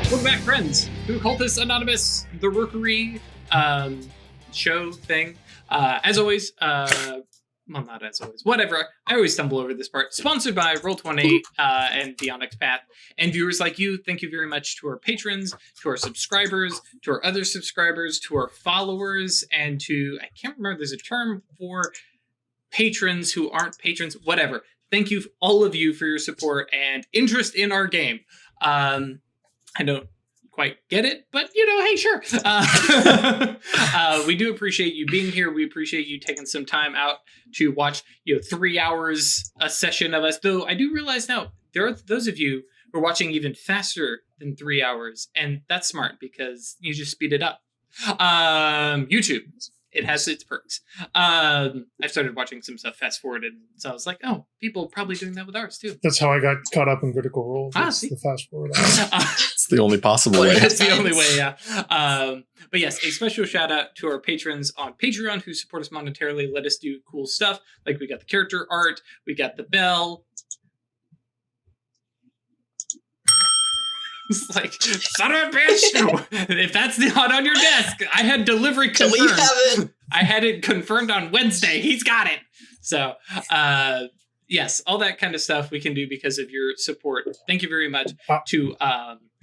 Welcome back, friends, to Occultists Anonymous, the Rookery show thing. As always, well, not as always, whatever. I always stumble over this part. Sponsored by Roll20 and the Onyx Path. And viewers like you, thank you very much to our patrons, to our subscribers, to our other subscribers, to our followers, and to, I can't remember, there's a term for patrons who aren't patrons, whatever. Thank you, all of you, for your support and interest in our game. I don't quite get it, but, you know, hey, sure. We do appreciate you being here. We appreciate you taking some time out to watch, 3 hours a session of us. Though I do realize now there are those of you who are watching even faster than 3 hours, and that's smart because you just speed it up. YouTube. It has its perks. I started watching some stuff fast forwarded, so I was like, oh, people probably doing that with ours too. That's how I got caught up in Critical Role. The fast forward. It's the only possible way. It's the only way, yeah. But yes, a special shout out to our patrons on Patreon who support us monetarily, let us do cool stuff. Like we got the character art, we got the bell. It's like, son of a bitch! If that's not on your desk, I had delivery confirmed. We have it. I had it confirmed on Wednesday. He's got it. So, yes, all that kind of stuff we can do because of your support. Thank you very much to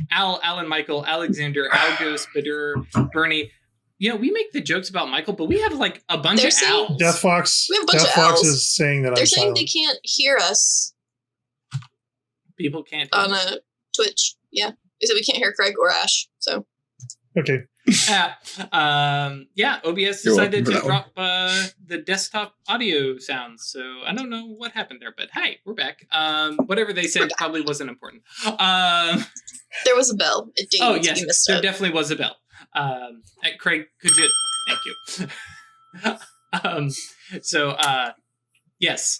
Alan, Michael, Alexander, Algos, Badur, Bernie. We make the jokes about Michael, but we have like a bunch of owls. Death Fox. We have a bunch Death of Fox owls. is saying that They're I'm saying silent. they can't hear us People can't. on Twitch. Yeah. They said we can't hear Craig or Ash. So. Okay. OBS decided to drop the desktop audio sounds, so I don't know what happened there, but hey, we're back. Whatever they said probably wasn't important. There was a bell. It dinged. Oh yes, You missed there it. definitely was a bell. Craig, could you? Thank you. Yes,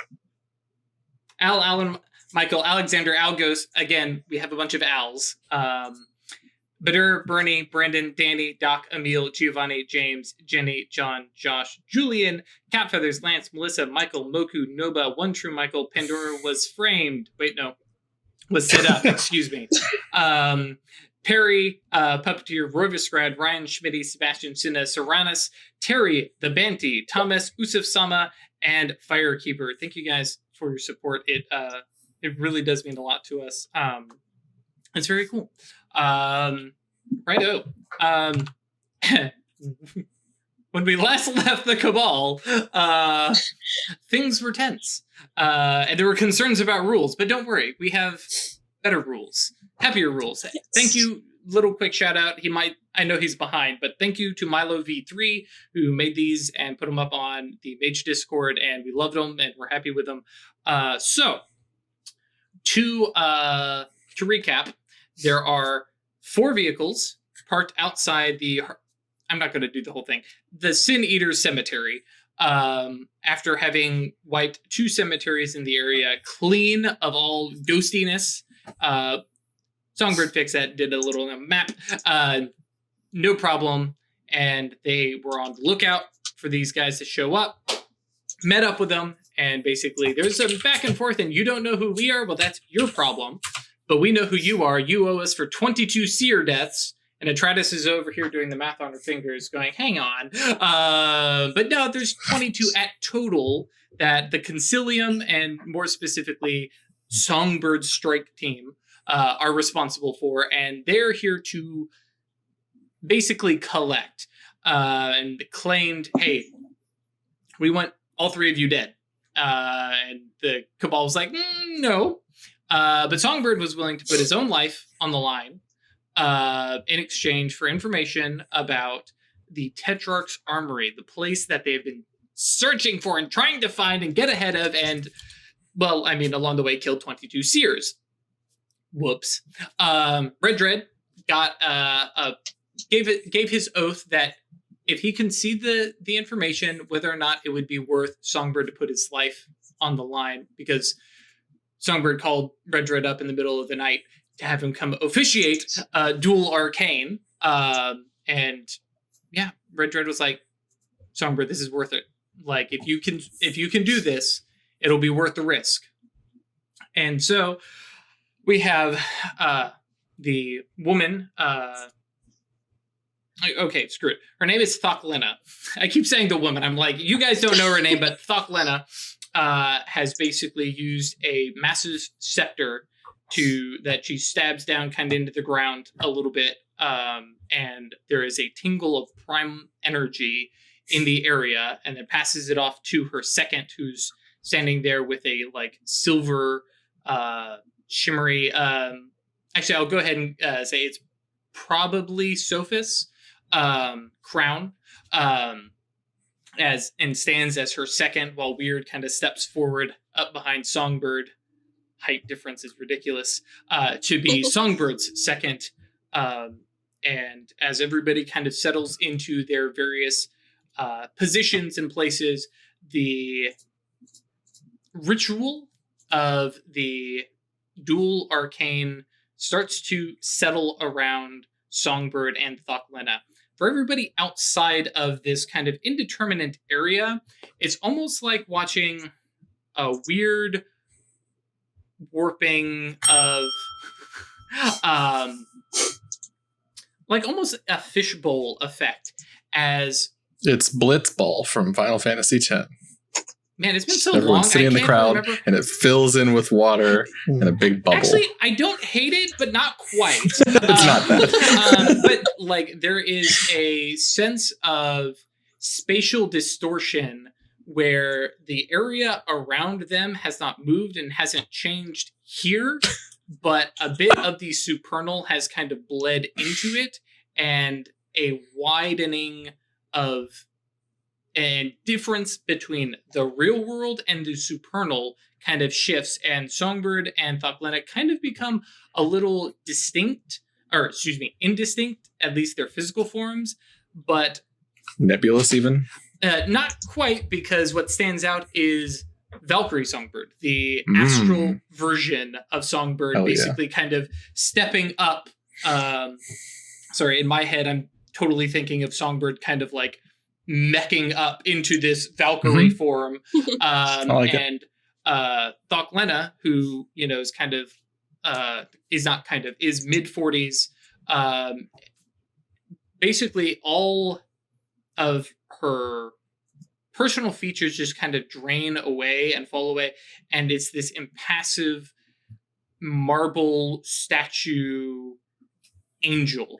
Alan, Michael, Alexander, Algos. Again, we have a bunch of owls. Badur, Bernie, Brandon, Danny, Doc, Emil, Giovanni, James, Jenny, John, Josh, Julian, Cat Feathers, Lance, Melissa, Michael, Moku, Noba, One True Michael, Pandora was framed. Wait, no. Was set up, excuse me. Perry, Puppeteer, Rovisgrad, Ryan Schmitty, Sebastian Sinna, Serranus, Terry, The Banty, Thomas, Usuf Sama, and Firekeeper. Thank you guys for your support. It really does mean a lot to us. It's very cool. Righto. When we last left the Cabal, things were tense. And there were concerns about rules, but don't worry, we have better rules, happier rules. Yes. Thank you. Little quick shout out. I know he's behind, but thank you to Milo V3 who made these and put them up on the Mage Discord, and we loved them and we're happy with them. So to recap, there are 4 vehicles parked outside I'm not going to do the whole thing, the Sin Eater Cemetery, after having wiped 2 cemeteries in the area clean of all ghostiness. Songbird fixed that, did a little map, no problem, and they were on the lookout for these guys to show up, met up with them, and basically there's some back and forth, and you don't know who we are, well, that's your problem. But we know who you are. You owe us for 22 seer deaths. And Atratus is over here doing the math on her fingers going, hang on. But no, there's 22 at total that the Concilium and more specifically Songbird strike team are responsible for. And they're here to basically collect and claimed, hey, we want all 3 of you dead. And the Cabal was like, no. But Songbird was willing to put his own life on the line in exchange for information about the Tetrarch's Armory, the place that they've been searching for and trying to find and get ahead of, and, well, I mean, along the way, killed 22 seers. Whoops. Red Dread got gave his oath that if he conceded the information, whether or not it would be worth Songbird to put his life on the line, because Songbird called Red Dread up in the middle of the night to have him come officiate Duel Arcane. And yeah, Red Dread was like, Songbird, this is worth it. Like, if you can do this, it'll be worth the risk. And so we have the woman, okay, screw it. Her name is Thoclena. I keep saying the woman. I'm like, you guys don't know her name, but Thoclena has basically used a massive scepter that she stabs down kind of into the ground a little bit. And there is a tingle of prime energy in the area, and then passes it off to her second, who's standing there with a like silver, shimmery. Actually, I'll go ahead and say it's probably Sophis crown, and stands as her second, while Wyrd kind of steps forward up behind Songbird. Height difference is ridiculous. To be Songbird's second. And as everybody kind of settles into their various positions and places, the ritual of the dual arcane starts to settle around Songbird and Thoclena. For everybody outside of this kind of indeterminate area, it's almost like watching a weird warping of like almost a fishbowl effect, as it's Blitzball from Final Fantasy X. Man, it's been so Everyone's long. Everyone's sitting in the crowd, remember. And it fills in with water and a big bubble. Actually, I don't hate it, but not quite. It's not bad. But like, there is a sense of spatial distortion where the area around them has not moved and hasn't changed here, but a bit of the supernal has kind of bled into it, and a widening of and difference between the real world and the supernal kind of shifts, and Songbird and Thoclena kind of become a little indistinct, at least their physical forms, but nebulous even? Not quite, because what stands out is Valkyrie Songbird, the astral version of Songbird, basically kind of stepping up. Sorry, in my head, I'm totally thinking of Songbird kind of like meching up into this Valkyrie form. And Thoclena, who, you know, is kind of, is mid-40s. Basically, all of her personal features just kind of drain away and fall away, and it's this impassive marble statue angel,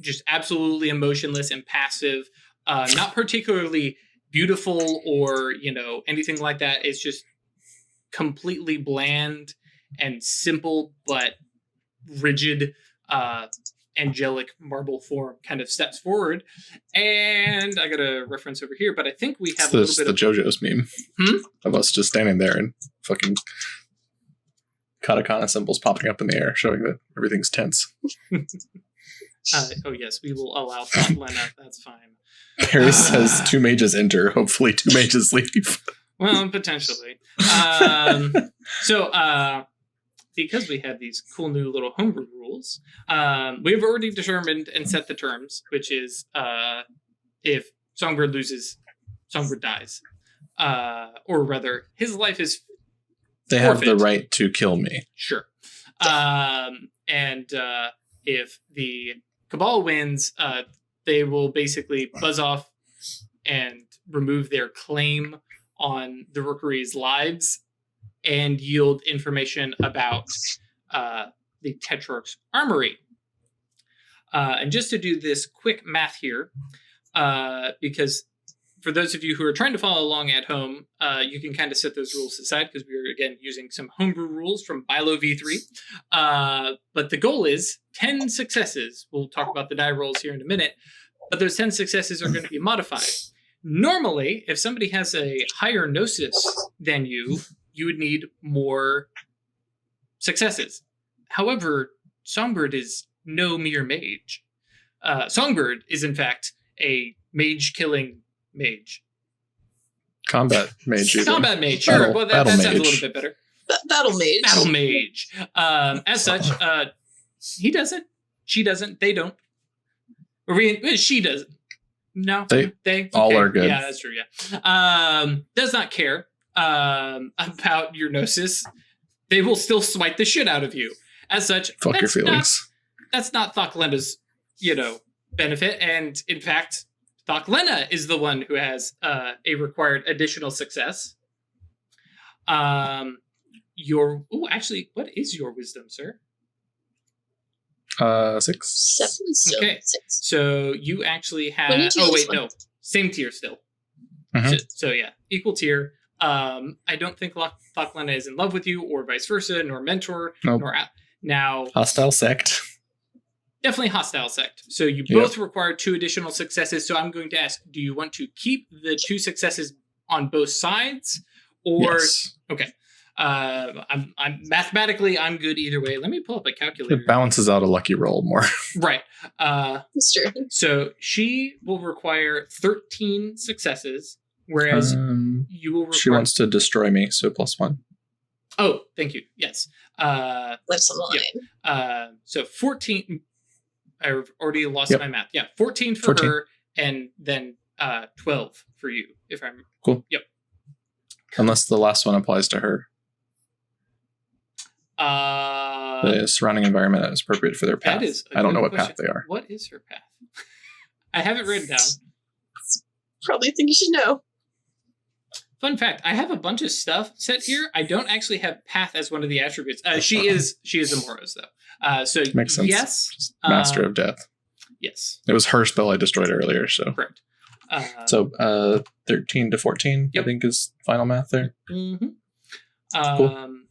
just absolutely emotionless and passive, not particularly beautiful or, you know, anything like that. It's just completely bland and simple, but rigid, angelic marble form kind of steps forward. And I got a reference over here, but I think we have a little bit of the JoJo's meme of us just standing there and fucking katakana symbols popping up in the air, showing that everything's tense. Oh yes, we will allow Thoclena. That's fine. Harry says 2 mages enter. Hopefully 2 mages leave. Well, potentially. Because we have these cool new little homebrew rules, we've already determined and set the terms, which is if Songbird loses, Songbird dies. Or rather, his life is They forfeit. have the right to kill me. Sure. And if the Cabal wins, they will basically buzz off and remove their claim on the Rookery's lives and yield information about the Tetrarch's armory. And just to do this quick math here, because for those of you who are trying to follow along at home, you can kind of set those rules aside, because we are, again, using some homebrew rules from Bilo V3. But the goal is 10 successes. We'll talk about the die rolls here in a minute, but those 10 successes are going to be modified. Normally, if somebody has a higher gnosis than you would need more successes. However, Songbird is no mere mage. Songbird is, in fact, a mage-killing mage. Combat mage. Even. Combat mage, sure. Battle, well, that mage. sounds a little bit better. Battle mage. Battle mage. As such, he doesn't. She doesn't. They don't. She doesn't. No, they all okay. are good. Yeah, that's true. Yeah, does not care about your gnosis. They will still smite the shit out of you. as such, Fuck your feelings. That's not Thoklena's, benefit. And in fact, Thoklena is the one who has a required additional success. Actually, what is your wisdom, sir? 6. 7 is still Okay. 6. So you actually have. When you do Oh this wait, one- no, same tier still. Mhm. So yeah, equal tier. I don't think Thoklena is in love with you, or vice versa, nor mentor, Nope. nor now. Hostile sect. Definitely hostile sect. So you Yep. both require 2 additional successes. So I'm going to ask: do you want to keep the 2 successes on both sides, or Yes. okay? I'm mathematically I'm good either way. Let me pull up a calculator. It balances out a lucky roll more. Right. That's true. So she will require 13 successes, whereas you will require. She wants to destroy me, so +1. Oh, thank you. Yes. Lives on the line. So 14. I've already lost Yep. my math. Yeah, 14 for 14. her, and then 12 for you. If I'm Cool. Yep. Unless the last one applies to her. The surrounding environment is appropriate for their path. That is. I don't know what question. path they are. What is her path? I have it written down. Probably think you should know. Fun fact: I have a bunch of stuff set here. I don't actually have path as one of the attributes. She is Amoros though. So Makes sense. yes, Master of Death. yes, It was her spell I destroyed earlier, so. correct. So 13 to 14, Yep. I think is final math there. Mm-hmm. Cool.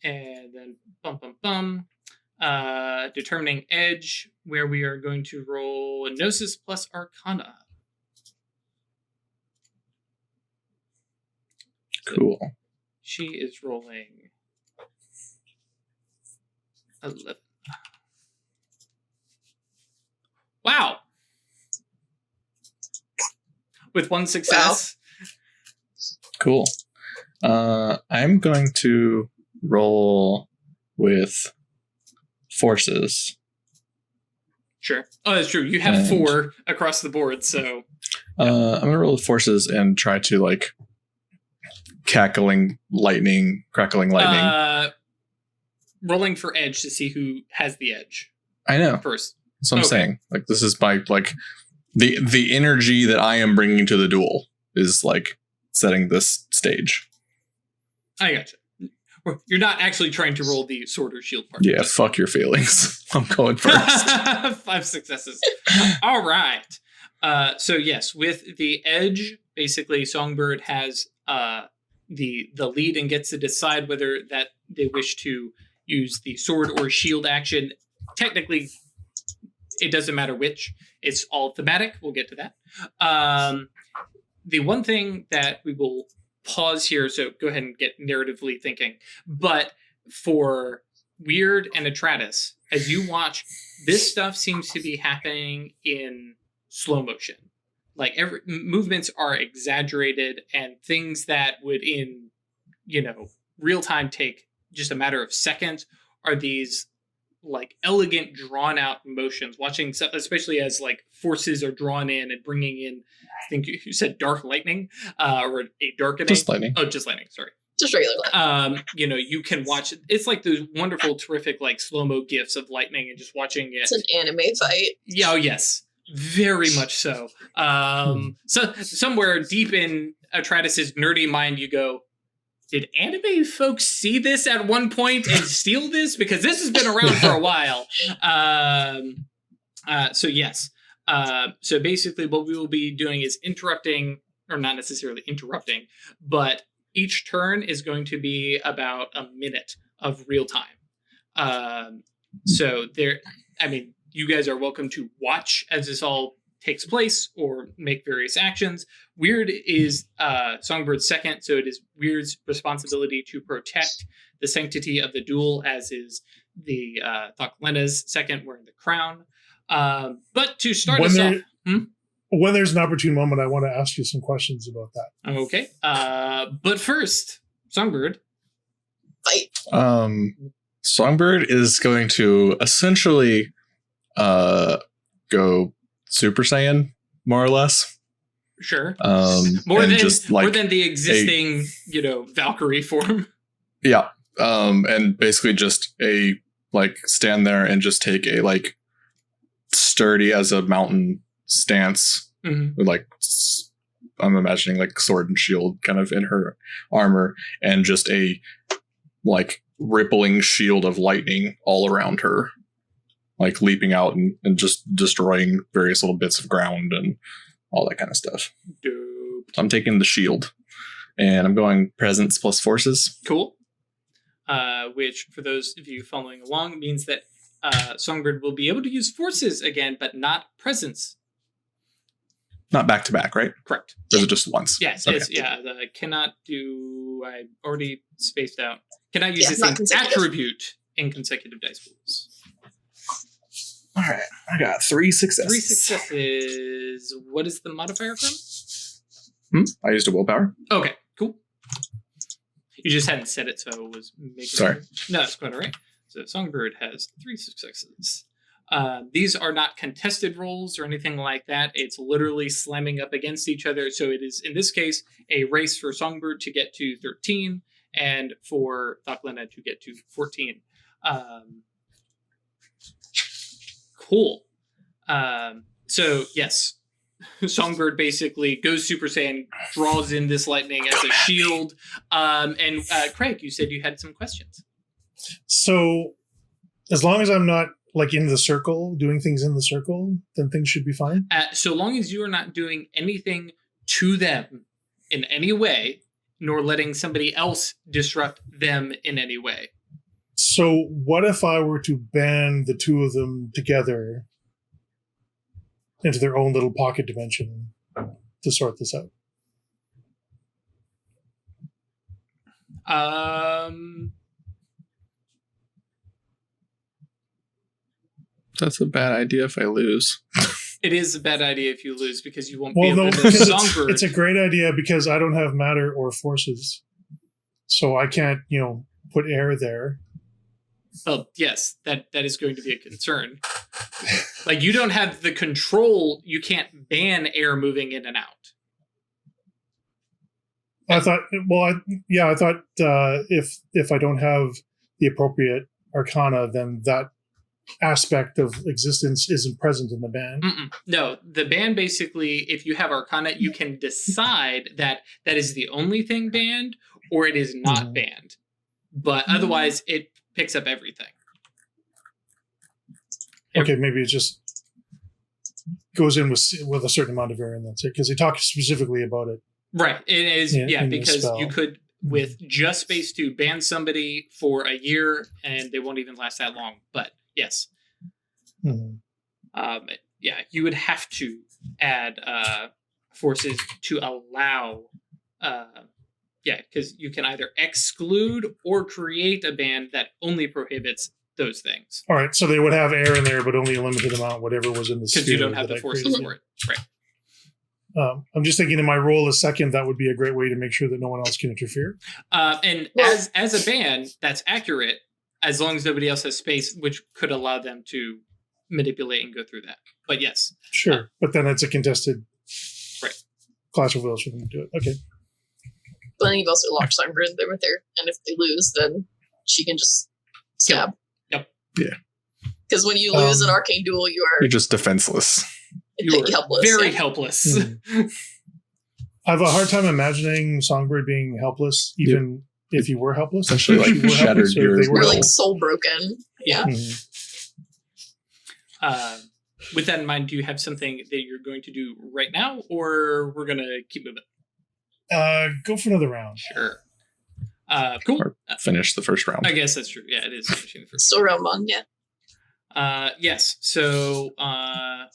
And then determining edge, where we are going to roll Gnosis plus Arcana. Cool. She is rolling 11. Wow. With 1 success. Cool. I'm going to roll with forces. Sure. Oh, that's true. You have And- 4 across the board, so I'm going to roll with forces and try to crackling lightning. rolling for edge to see who has the edge I know. first. That's what I'm Okay. saying. This is my the energy that I am bringing to the duel is setting this stage. I gotcha. You're not actually trying to roll the sword or shield part. Yeah, fuck your feelings. I'm going first. 5 successes. All right. So yes, with the edge, basically Songbird has the lead and gets to decide whether that they wish to use the sword or shield action. Technically, it doesn't matter which. It's all thematic. We'll get to that. The one thing that we will pause here, so go ahead and get narratively thinking, but for Wyrd and Atratus, as you watch, this stuff seems to be happening in slow motion. Every movements are exaggerated, and things that would in real time take just a matter of seconds are these elegant drawn out motions. Watching stuff, especially as forces are drawn in and bringing in, I think you said dark lightning or a darkening. Just lightning. Oh, just lightning. Sorry. Just regular light. You can watch. It's those wonderful, terrific slow mo gifs of lightning, and just watching it. It's an anime fight. Yeah, oh yes, very much so. So somewhere deep in Atratus's nerdy mind, you go, did anime folks see this at one point and steal this? Because this has been around for a while. So yes. So basically what we will be doing is interrupting, or not necessarily interrupting, but each turn is going to be about a minute of real time. So you guys are welcome to watch as this all takes place or make various actions. Wyrd is Songbird's second, so it is Wyrd's responsibility to protect the sanctity of the duel, as is the Thoklena's second, wearing the crown. But to start us off... When there's an opportune moment, I want to ask you some questions about that. Okay. But first, Songbird. Fight. Songbird is going to essentially go Super Saiyan, more or less. Sure. More than the existing, Valkyrie form. Yeah. And basically just a like stand there and just take a like sturdy as a mountain stance with like I'm imagining like sword and shield kind of in her armor and just a like rippling shield of lightning all around her, like leaping out and just destroying various little bits of ground and all that kind of stuff. Dope. So I'm taking the shield and I'm going presence plus forces. Cool. Which, for those of you following along, means that Songbird will be able to use forces again, but not presence. Not back to back, right? Correct. Or is it just once? Yes. Okay. The cannot do. I already spaced out. Cannot use the not same consecutive. attribute in consecutive dice rolls. All right. I got 3 successes. 3 successes. What is the modifier from? I used a willpower. Okay. Cool. You just hadn't said it, so I was making. Sorry. No, that's quite all right. So Songbird has 3 successes. These are not contested rolls or anything like that. It's literally slamming up against each other. So it is, in this case, a race for Songbird to get to 13 and for Thoclina to get to 14. Cool. So, yes. Songbird basically goes Super Saiyan, draws in this lightning as a shield. And Craig, you said you had some questions. So, as long as I'm not like in the circle, doing things in the circle, then things should be fine. So long as you are not doing anything to them in any way, nor letting somebody else disrupt them in any way. So, what if I were to band the two of them together into their own little pocket dimension to sort this out? That's a bad idea if I lose. It is a bad idea if you lose because you won't be Well, able no, to because Songbird. it's a great idea because I don't have matter or forces. So I can't, put air there. Well, yes, that is going to be a concern. Like, you don't have the control. You can't ban air moving in and out. I thought if I don't have the appropriate arcana, then that aspect of existence isn't present in the band. No, the ban basically, if you have Arcana, you can decide that is the only thing banned or it is not banned. But otherwise, it picks up everything. Okay, maybe it just goes in with a certain amount of air, and that's it. Because they talk specifically about it. Right. It is, in the because spell. you could, with just space to ban somebody for a year, and they won't even last that long. But yes. You would have to add forces to allow, because you can either exclude or create a ban that only prohibits those things. All right, so they would have air in there, but only a limited amount, whatever was in the sphere. Because you don't have the I forces created. for it. Right. I'm just thinking in my role as second, that would be a great way to make sure that no one else can interfere. As a ban, that's accurate, as long as nobody else has space, which could allow them to manipulate and go through that. But yes. Sure, but then it's a contested clash of wills for them to do it. Okay. But then you've also locked Songbird there with her, and if they lose, then she can just stab. Yep. Yeah. Because when you lose an arcane duel, You're just defenseless. You're helpless. very helpless. I have a hard time imagining Songbird being helpless, even if you were helpless. Essentially, like, If you were shattered helpless, or if your they were We're will. like soul broken. Yeah. With that in mind, do you have something that you're going to do right now, or we're going to keep moving? Go for another round. Sure. Cool. Or finish the first round. I guess that's true. Yeah, it is finishing the first. Still round one, yeah. Yes. So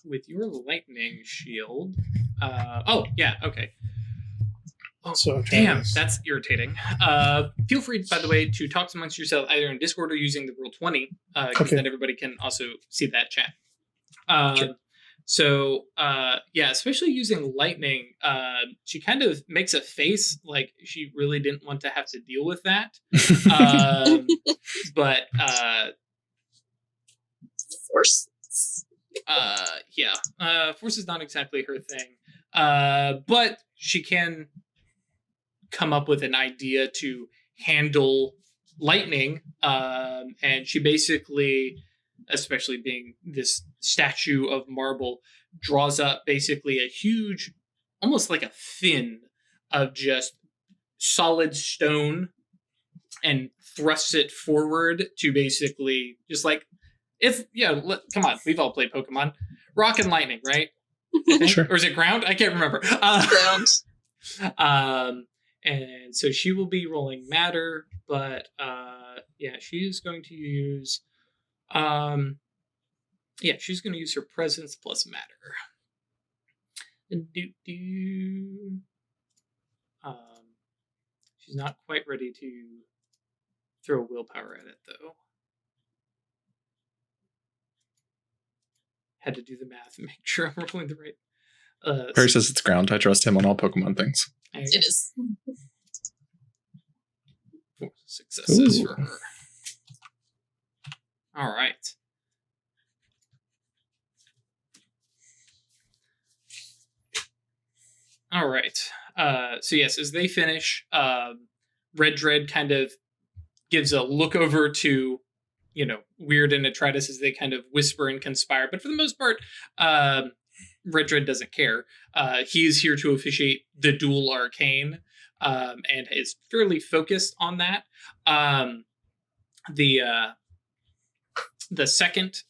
with your lightning shield. Okay. Oh, So damn, that's irritating. Feel free, by the way, to talk amongst yourself either in Discord or using the Roll20, because then everybody can also see that chat. Sure. So, especially using lightning, she kind of makes a face like she really didn't want to have to deal with that. But Force. force is not exactly her thing. But she can come up with an idea to handle lightning, and she basically, especially being this statue of marble, draws up basically a huge, almost like a fin of just solid stone and thrusts it forward to basically just like, come on, we've all played Pokemon. Rock and lightning, right? Sure. Or is it ground? I can't remember. Ground. And so she will be rolling matter, but she's going to use she's going to use her presence plus matter. And she's not quite ready to throw willpower at it, though. Had to do the math and make sure I'm rolling the right. Perry says it's ground. I trust him on all Pokemon things. It is. 4 successes Ooh. for her. All right. All right. So yes, as they finish, Red Dread kind of gives a look over to, Wyrd and Atratus as they kind of whisper and conspire. But for the most part, Red Dread doesn't care. He is here to officiate the dual arcane, and is fairly focused on that. The second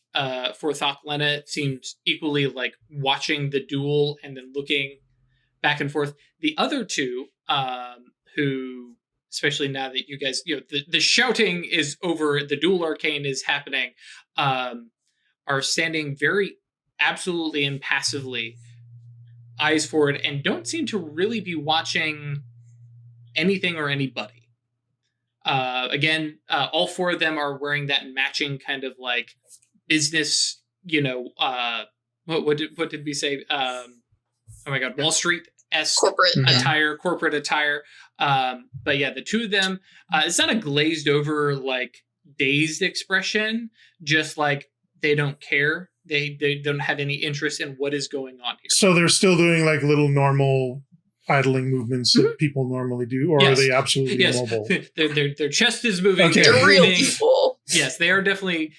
for Lena seems equally like watching the duel and then looking back and forth. The other two, who, especially now that you guys, the shouting is over, the dual arcane is happening, are standing very absolutely impassively, eyes forward, and don't seem to really be watching anything or anybody. Again, all 4 of them are wearing that matching kind of like business, what did we say? Oh my God, Wall Street-esque corporate attire. But yeah, the 2 of them, it's not a glazed over, like dazed expression, just like they don't care. They don't have any interest in what is going on here. So they're still doing like little normal idling movements that people normally do, or are they absolutely immobile? Their chest is moving. Okay. They're real people. Yes, they are definitely,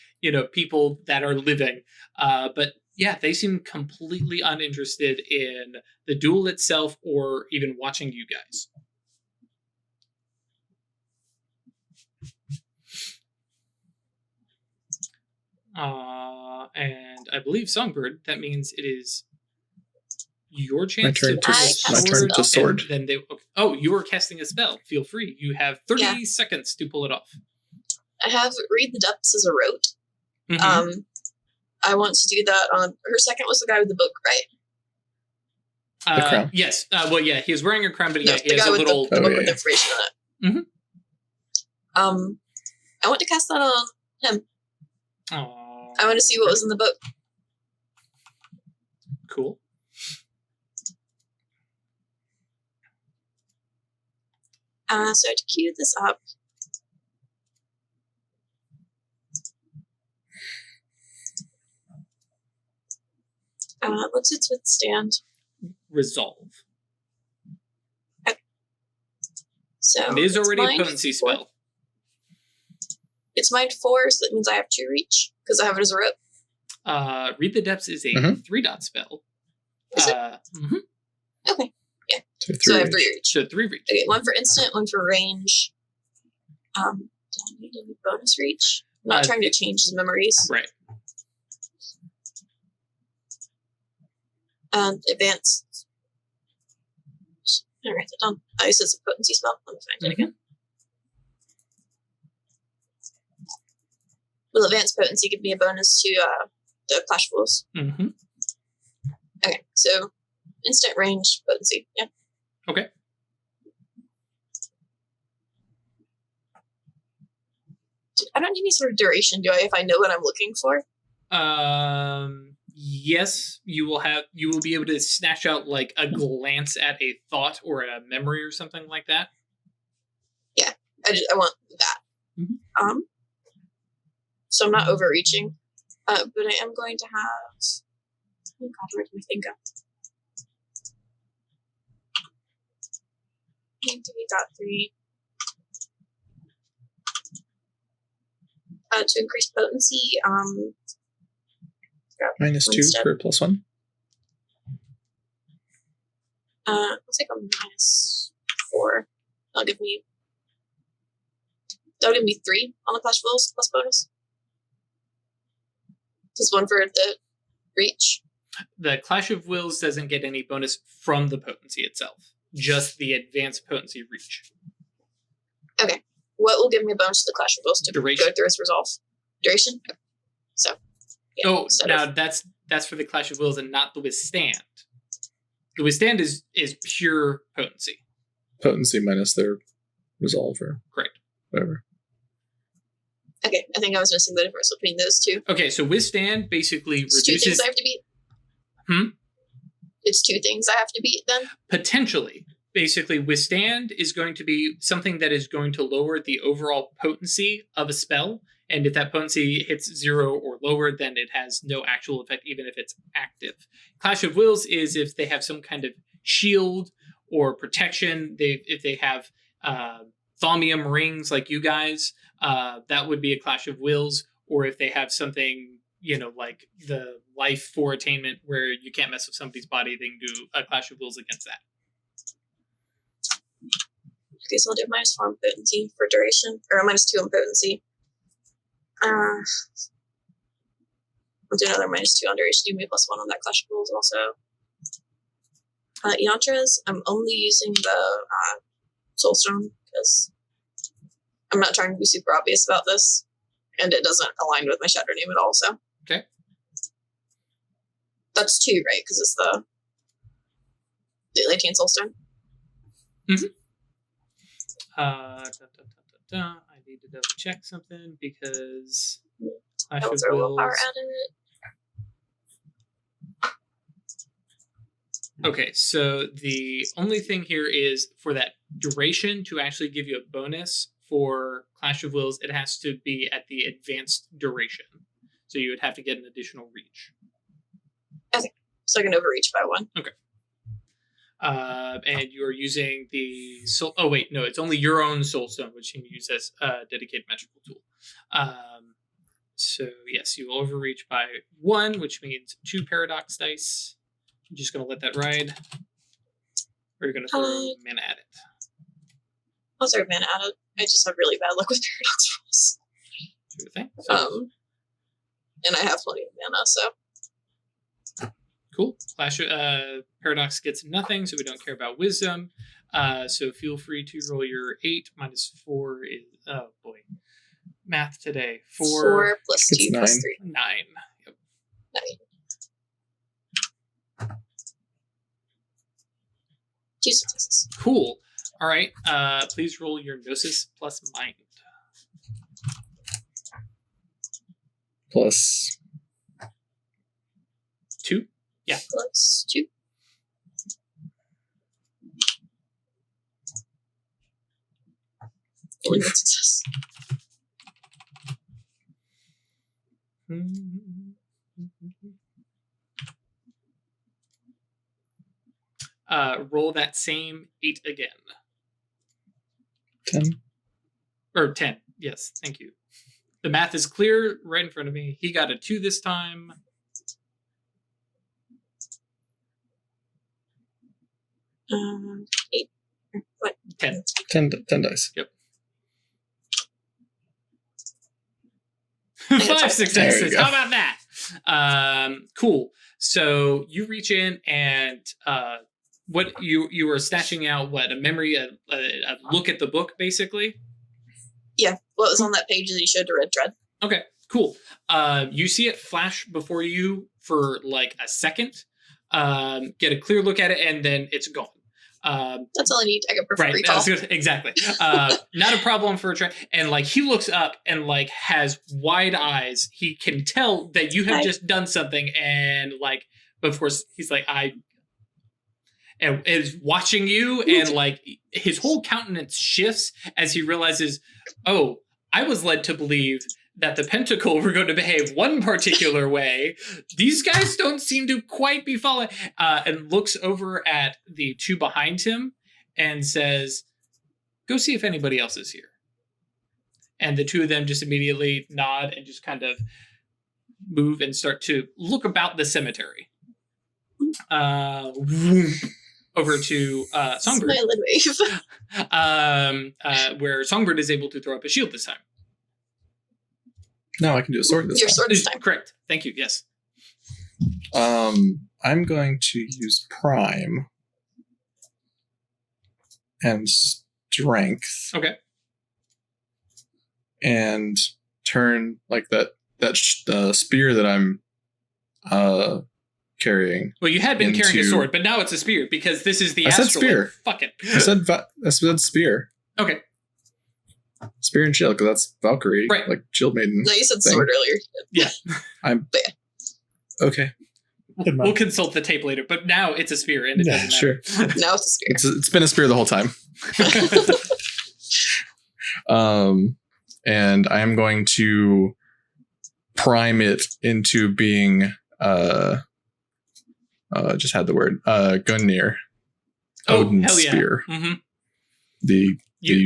people that are living. But yeah, they seem completely uninterested in the duel itself or even watching you guys. And I believe Songbird, that means it is your chance to my turn to sword. Then you are casting a spell. Feel free. You have 30 seconds to pull it off. I have Read the Depths as a rote. Mm-hmm. I want to do that on her second was the guy with the book, right? The crown. Yes. He was wearing a crown, but No, he has a little the book with information on it. Mm-hmm. I want to cast that on him. Aww. I want to see what was in the book. Cool. So to cue this up, what's its withstand? Resolve. Okay. So it is already a potency 4. spell. It's mind 4, so that means I have 2 reach because I have it as a rope. Read the Depths is a 3-dot spell. Is it? Mm-hmm. Okay. Yeah. So I have 3 reach. So 3 reach. Okay, 1 for instant, 1 for range. Do I need any bonus reach? I'm not trying to change his memories. Right. Advance. I write that down. This is a potency spell. Let me find it again. Will advanced potency give me a bonus to the Clash of Wolves? Mm-hmm. Okay, so instant range potency. Yeah. Okay. I don't need any sort of duration, do I? If I know what I'm looking for. Yes, you will be able to snatch out like a glance at a thought or a memory or something like that. Yeah, I want that. Mm-hmm. So I'm not overreaching, but I am going to have. Oh God, where did my thing go? We got 3. To increase potency, -2 instead. for +1. I'll take a -4. That'll give me 3 on the Clash of Wills plus bonus. Just one for the reach. The Clash of Wills doesn't get any bonus from the potency itself, just the advanced potency reach. Okay. What will give me a bonus to the Clash of Wills to Duration. go through its resolve? Duration? Okay. So, yeah. Oh, now that's for the Clash of Wills and not the Withstand. The Withstand is pure potency. Potency minus their resolve or Correct. whatever. Okay, I think I was missing the difference between those two. Okay, so Withstand basically It's 2 things reduces... I have to beat? Hmm? It's 2 things I have to beat then? Potentially. Basically, Withstand is going to be something that is going to lower the overall potency of a spell, and if that potency hits 0 or lower, then it has no actual effect, even if it's active. Clash of Wills is if they have some kind of shield or protection. If they have thaumium rings like you guys, that would be a Clash of Wills. Or if they have something, like the life for attainment where you can't mess with somebody's body, they can do a Clash of Wills against that. Okay, so I'll do -4 on potency for duration, or a -2 on potency. I'll do another -2 on duration. Do me +1 on that Clash of Wills also. Yantras, I'm only using the Soulstone because I'm not trying to be super obvious about this, and it doesn't align with my Shatter name at all. So okay, that's 2, right? Because it's the Atlantean Soulstone. Mm-hmm. I need to double check something because Clash That of was our willpower Wills. added. Okay, so the only thing here is for that duration to actually give you a bonus for Clash of Wills, it has to be at the advanced duration. So you would have to get an additional reach. Okay, so I can overreach by 1. Okay. And you're using the soul. Oh wait, no, it's only your own soulstone, which you can use as a dedicated magical tool. So yes, you will overreach by 1, which means 2 paradox dice. I'm just gonna let that ride, or you're gonna throw mana at it. I'll throw mana at it. I just have really bad luck with paradox rolls. Sure thing. So, and I have plenty of mana, so. cool. Paradox gets nothing, so we don't care about wisdom. So feel free to roll your 8 -4 is math today. 4 plus 2 plus 3. 9. Yep. 9. 2 successes. Cool. All right. Please roll your Gnosis plus Mind. Plus 2. Yeah. Plus 2. Only 1 success. Roll that same 8 again. 10. Or 10. Yes, thank you. The math is clear right in front of me. He got a 2 this time. 8. What? 10. 10 dice. Yep. got 5 successes. There you go. How about that? Cool. So you reach in and what you were snatching out? What, a memory, a look at the book, basically? Yeah, what was on that page that you showed to Red Dread? Okay, cool. You see it flash before you for like a second. Get a clear look at it, and then it's gone. That's all I need. I got perfect Right, recall. that's good. Exactly. Not a problem for a train. And like he looks up and like has wide eyes. He can tell that you have Hi. just done something, and like, but of course he's like, and is watching you, and like his whole countenance shifts as he realizes, oh, I was led to believe that the Pentacle were going to behave one particular way. These guys don't seem to quite be following. And looks over at the 2 behind him and says, go see if anybody else is here. and the two of them just immediately nod and just kind of move and start to look about the cemetery. Over to Songbird, Smiley wave. where Songbird is able to throw up a shield this time. No, I can do a sword this Your time. sword this time. Correct. Thank you. Yes. I'm going to use Prime and Strength. Okay. And turn like that spear that I'm carrying. Well, you had been carrying a into- sword, but now it's a spear because this is the I said astral. spear. Fuck it. I said spear. Okay. Spear and shield, because that's Valkyrie, Right. like Shield Maiden. No, you said thing. sword earlier. Yeah. Okay. Didn't We'll matter. consult the tape later, but now it's a spear and it Yeah, doesn't matter. Sure. Now it's a spear. It's been a spear the whole time. And I am going to prime it into being just had the word Gungnir. Oh, Odin's hell yeah. spear. Mm-hmm. The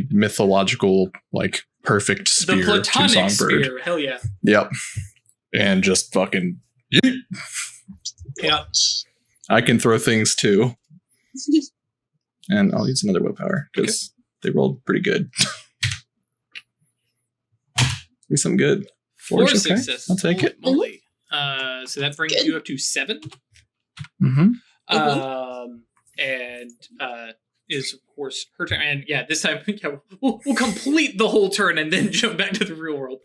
mythological, like, perfect The spear to platonic Songbird. spear. Hell yeah. Yep. And just fucking yeet. Yeah. I can throw things too. And I'll use another willpower because they rolled pretty good. Do some good. Four Four's okay. successes. I'll take it. Holy moly. So that brings Good. you up to 7. Mm-hmm. And is of course her turn. And yeah, this time we'll complete the whole turn and then jump back to the real world.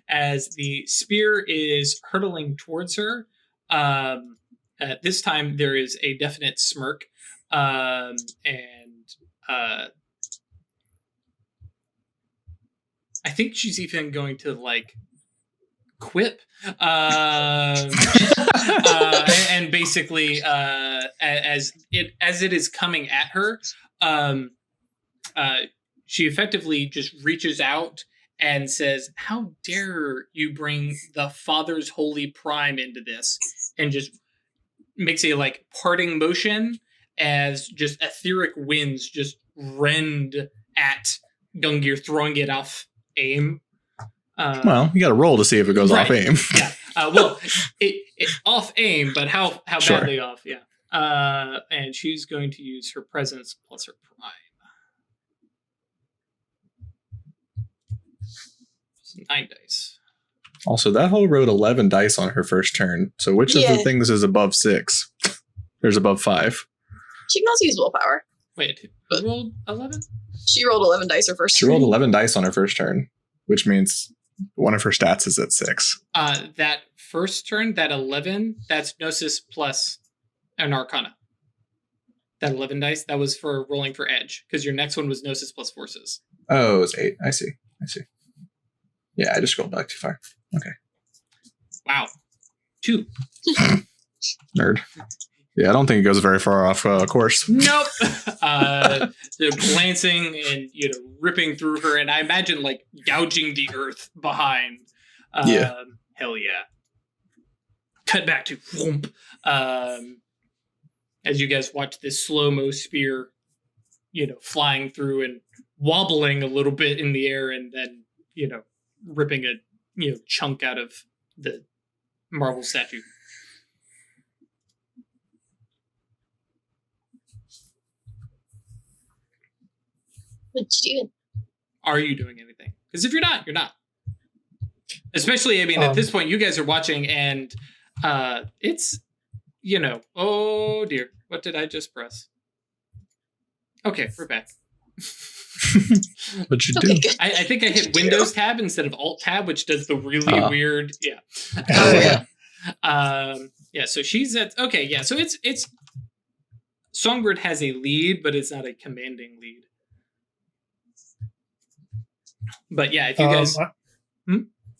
As the spear is hurtling towards her. This time there is a definite smirk. I think she's even going to like quip and basically as it is coming at her, she effectively just reaches out and says, "How dare you bring the Father's holy prime into this?" and just makes a like parting motion as just etheric winds just rend at Gungnir, throwing it off aim. Well, you got to roll to see if it goes off Right. aim. Yeah. Well, it off aim, but how Sure. badly off? Yeah. And she's going to use her presence plus her prime. So 9 dice. Also, that hoe rolled 11 dice on her first turn. So which of the Yeah. things is above 6? There's above 5. She can also use willpower. Wait, who rolled 11? She rolled 11 dice her first She rolled 11 dice on her first turn, which means one of her stats is at 6. That first turn, that 11, that's Gnosis plus an Arcana. That 11 dice, that was for rolling for edge, because your next one was Gnosis plus Forces. Oh, it was 8. I see. Yeah, I just scrolled back too far. Okay. Wow. 2. Nerd. Yeah, I don't think it goes very far off course. Nope. They're glancing and ripping through her, and I imagine like gouging the earth behind. Yeah. Hell yeah. Cut back to whoomp. As you guys watch this slow-mo spear, flying through and wobbling a little bit in the air, and then ripping a chunk out of the marble statue. What you doing? Are you doing anything? Because if you're not, you're not. Especially, I mean, at this point, you guys are watching, and it's, oh dear, what did I just press? Okay, we're back. What you Okay, do? good. I think I hit Windows tab instead of Alt tab, which does the really weird, yeah. Oh, yeah. Yeah, so she's at, okay, yeah, so it's Songbird has a lead, but it's not a commanding lead. But yeah, if you guys...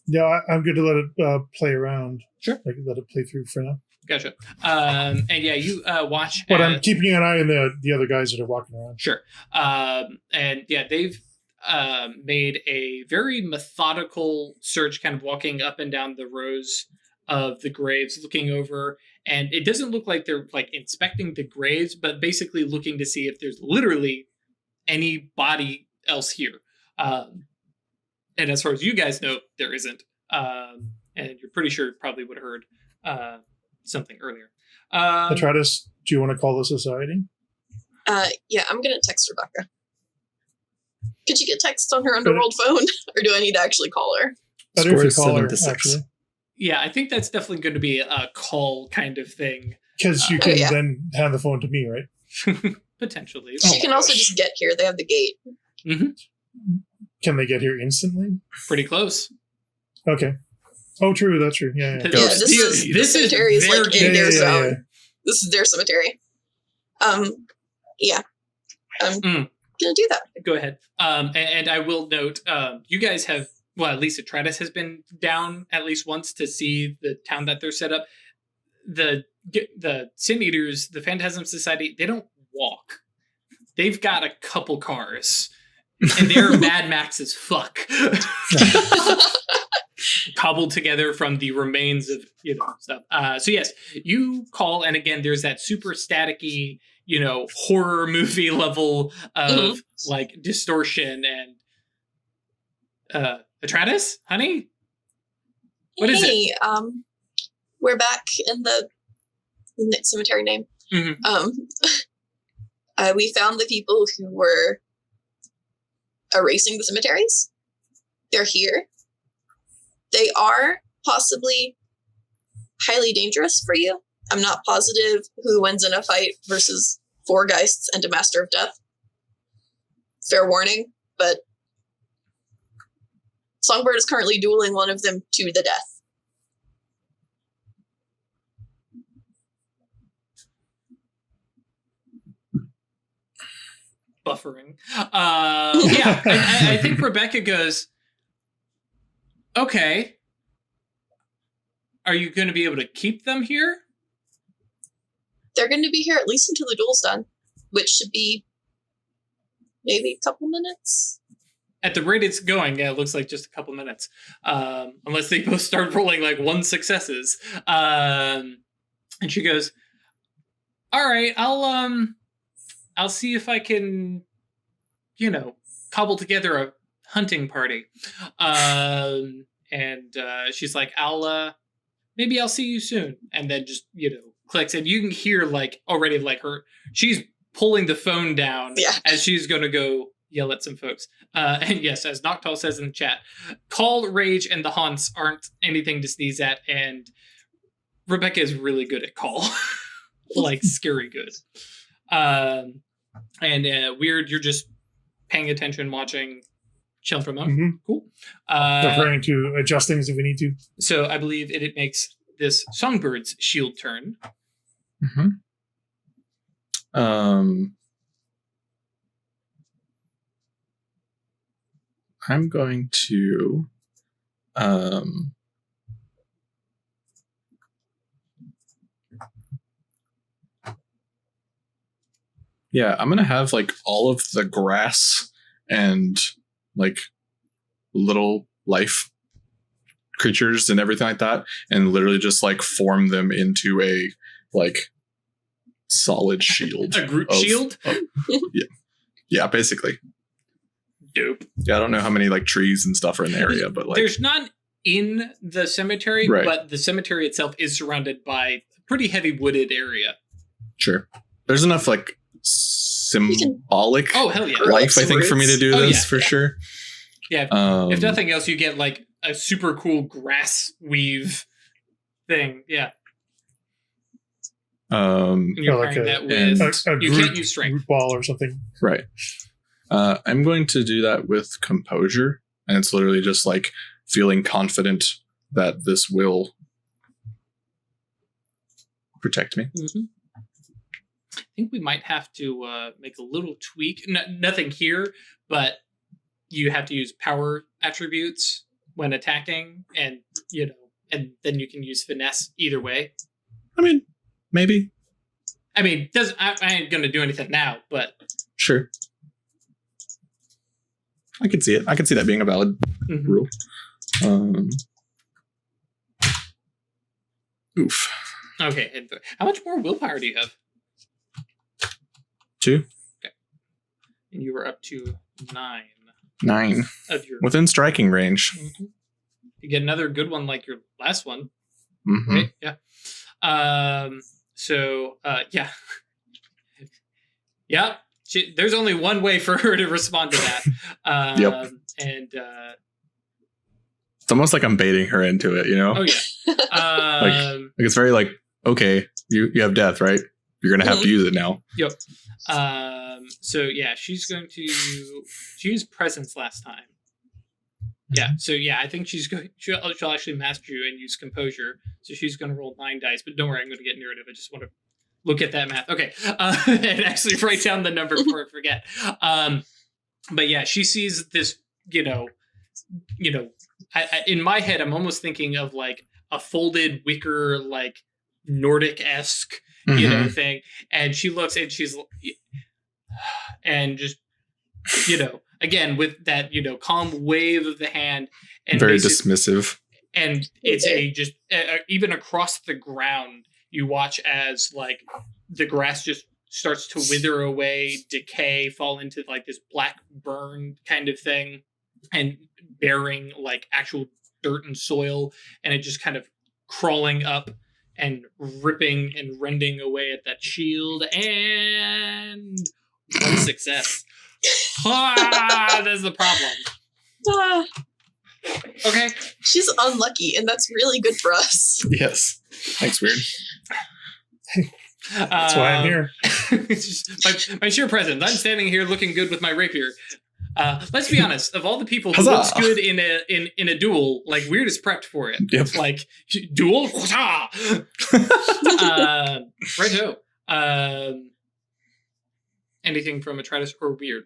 Yeah, I'm good to let it play around. Sure. I can let it play through for now. Gotcha. And yeah, you watch... But I'm keeping an eye on the other guys that are walking around. Sure. And yeah, they've made a very methodical search, kind of walking up and down the rows of the graves, looking over. And it doesn't look like they're like inspecting the graves, but basically looking to see if there's literally any body else here. And as far as you guys know, there isn't. And you're pretty sure probably would have heard something earlier. Atratus, do you want to call the society? Yeah, I'm gonna text Rebecca. Could you get text on her underworld phone, or do I need to actually call her? Better if you Score call her, 7-6. actually. Yeah, I think that's definitely going to be a call kind of thing. Because you can yeah. then hand the phone to me, right? Potentially. Oh She my can also gosh. just get here. They have the gate. Can they get here instantly? Pretty close. Okay. Oh, true. That's true. Yeah. Yeah, this This is cemetery is their like gate. in their Yeah. zone. This is their cemetery. Yeah. I'm gonna do that. Go ahead. And I will note, you guys have, well, at least Atratus has been down at least once to see the town that they're set up. The Sin Eaters, the Phantasm Society, they don't walk. They've got a couple cars. And they're Mad Max as fuck. Cobbled together from the remains of, stuff. So yes, you call, and again, there's that super staticky, horror movie level of like distortion and Atratus, honey? What is it? We're back in the cemetery name. We found the people who were erasing the cemeteries. They're here. They are possibly highly dangerous for you. I'm not positive who wins in a fight versus 4 Geists and a Master of Death. Fair warning, but Songbird is currently dueling one of them to the death. Buffering. Yeah, I think Rebecca goes, okay, are you going to be able to keep them here? They're going to be here at least until the duel's done, which should be maybe a couple minutes. At the rate it's going, yeah, it looks like just a couple minutes. Unless they both start rolling like 1 successes. And she goes, all right, I'll see if I can, cobble together a hunting party. And she's like, maybe I'll see you soon. And then just, clicks. And you can hear like already like she's pulling the phone down as she's going to go yell at some folks. And yes, as Noctal says in the chat, call, rage, and the haunts aren't anything to sneeze at. And Rebecca is really good at call. Like scary good. And Wyrd, you're just paying attention, watching, chilling for a moment. Cool. Preparing to adjust things if we need to. So I believe it makes this Songbird's shield turn. I'm going to I'm gonna have like all of the grass and like little life creatures and everything like that, and literally just like form them into a like solid shield. A Groot shield? Yeah, basically. Dope. Yeah, I don't know how many like trees and stuff are in the area, but like there's none in the cemetery, right. But the cemetery itself is surrounded by a pretty heavy wooded area. Sure. There's enough like symbolic hell yeah. life, I think, for me to do this for sure. Yeah. If nothing else, you get like a super cool grass weave thing. Yeah. And you're like pairing that with a you can't use strength. Root ball or something. Right. I'm going to do that with composure, and it's literally just like feeling confident that this will protect me. I think we might have to make a little tweak. Nothing here, but you have to use power attributes when attacking, and and then you can use finesse either way. I mean, maybe. I mean, I ain't gonna do anything now, but sure. I can see it. I can see that being a valid rule. Oof. Okay. And how much more willpower do you have? 2. Okay. And you were up to 9. 9 of your within striking range. Mhm. You get another good one like your last one, Mhm. right? Yeah. Yeah. Yeah. There's only one way for her to respond to that. Yep. And It's almost like I'm baiting her into it, you know? oh yeah. Like it's very like, okay, you have death, right? You're gonna have to use it now. Yep. So yeah, she's going to. She used presence last time. Yeah. So yeah, I think she'll actually master you and use composure. So she's going to roll 9 dice. But don't worry, I'm going to get narrative. I just want to look at that math. Okay. And actually write down the number before I forget. But yeah, she sees this. I in my head, I'm almost thinking of like a folded wicker, like Nordic-esque, thing. And she looks and she's, and just, again, with that, calm wave of the hand. And very dismissive. And it's even across the ground, you watch as like the grass just starts to wither away, decay, fall into like this black burn kind of thing, and bearing like actual dirt and soil, and it just kind of crawling up and ripping and rending away at that shield, and 1 success. That's the problem. Okay. She's unlucky, and that's really good for us. Yes. Thanks, Wyrd. That's why I'm here. It's just my sheer presence. I'm standing here looking good with my rapier. Let's be honest. Of all the people who looks good in a duel, like Wyrd is prepped for it. Yep. It's like duel. Righto. Anything from Atratus or Wyrd?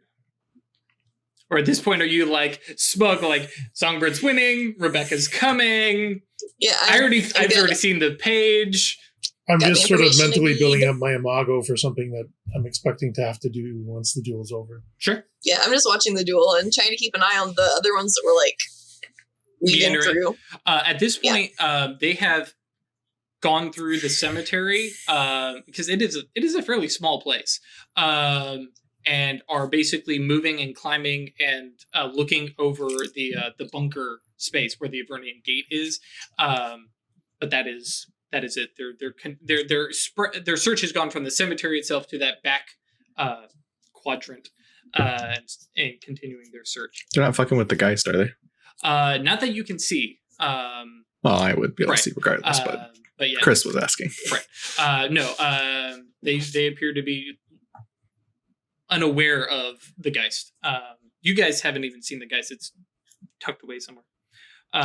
Or at this point, are you like smug, like Songbird's winning, Rebecca's coming? Yeah, I've already seen the page. I'm Yeah, just sort of information mentally I need. building up my imago for something that I'm expecting to have to do once the duel's over. Sure. Yeah, I'm just watching the duel and trying to keep an eye on the other ones that were like weaving Meandering. through. At this point, they have gone through the cemetery because it is a fairly small place, and are basically moving and climbing and looking over the bunker space where the Avernian gate is. But that is it. Their search has gone from the cemetery itself to that back quadrant, and continuing their search. They're not fucking with the Geist, are they? Not that you can see. Well, I would be able to see regardless, but yeah, Chris was asking. right. No, they appear to be unaware of the Geist. You guys haven't even seen the Geist. It's tucked away somewhere.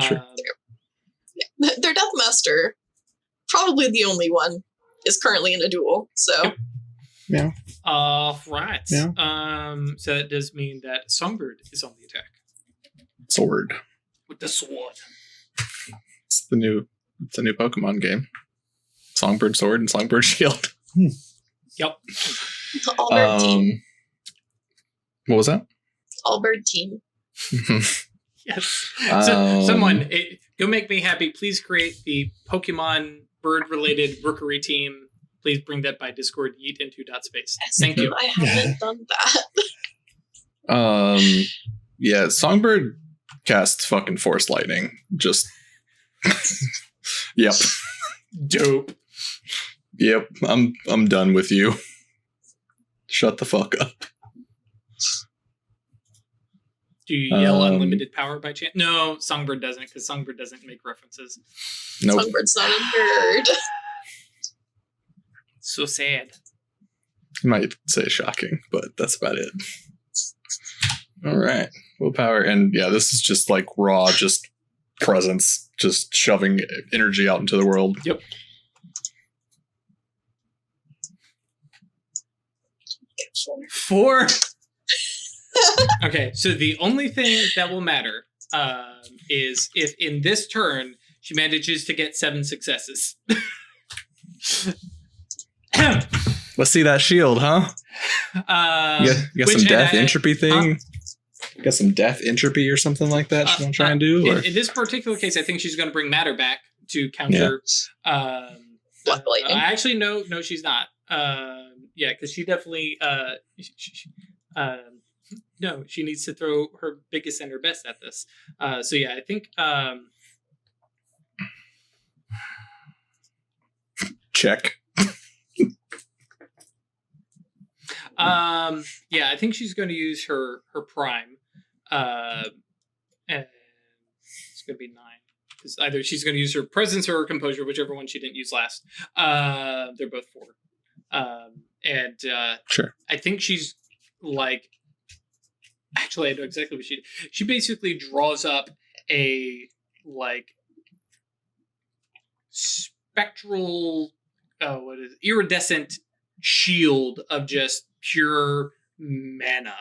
Sure. Their Death Master, probably the only one, is currently in a duel. So Yeah. Right. Yeah. So that does mean that Songbird is on the attack Sword. with the sword. It's the new Pokemon game. Songbird Sword and Songbird Shield. Yep. All-bird team. What was that? All-bird team. Yes. So someone go make me happy. Please create the Pokemon bird-related Rookery team. Please bring that by Discord. Yeet into .space. Thank you. I haven't done that. Yeah, Songbird casts fucking Force Lightning. Just Yep. Dope. Yep. I'm done with you. Shut the fuck up. Do you yell unlimited power by chance? No, Songbird doesn't, because Songbird doesn't make references. Nope. Songbird's not a bird. So sad. You might say shocking, but that's about it. All right. Willpower. And yeah, this is just like raw, just presence, just shoving energy out into the world. Yep. Four. Okay, so the only thing that will matter is if in this turn she manages to get 7 successes. Let's see that shield, huh? You got some death entropy thing? Got some death entropy or something like that she's going to try and do? In this particular case, I think she's going to bring matter back to counter. Black lightning. Actually, no, she's not. Yeah, because she definitely... No, she needs to throw her biggest and her best at this. So yeah, I think Check. yeah, I think she's going to use her prime. And it's going to be 9. Because either she's going to use her presence or her composure, whichever one she didn't use last. They're both 4. Sure. I think she's like... Actually, I know exactly what she did. She basically draws up a, like, spectral... iridescent shield of just pure mana.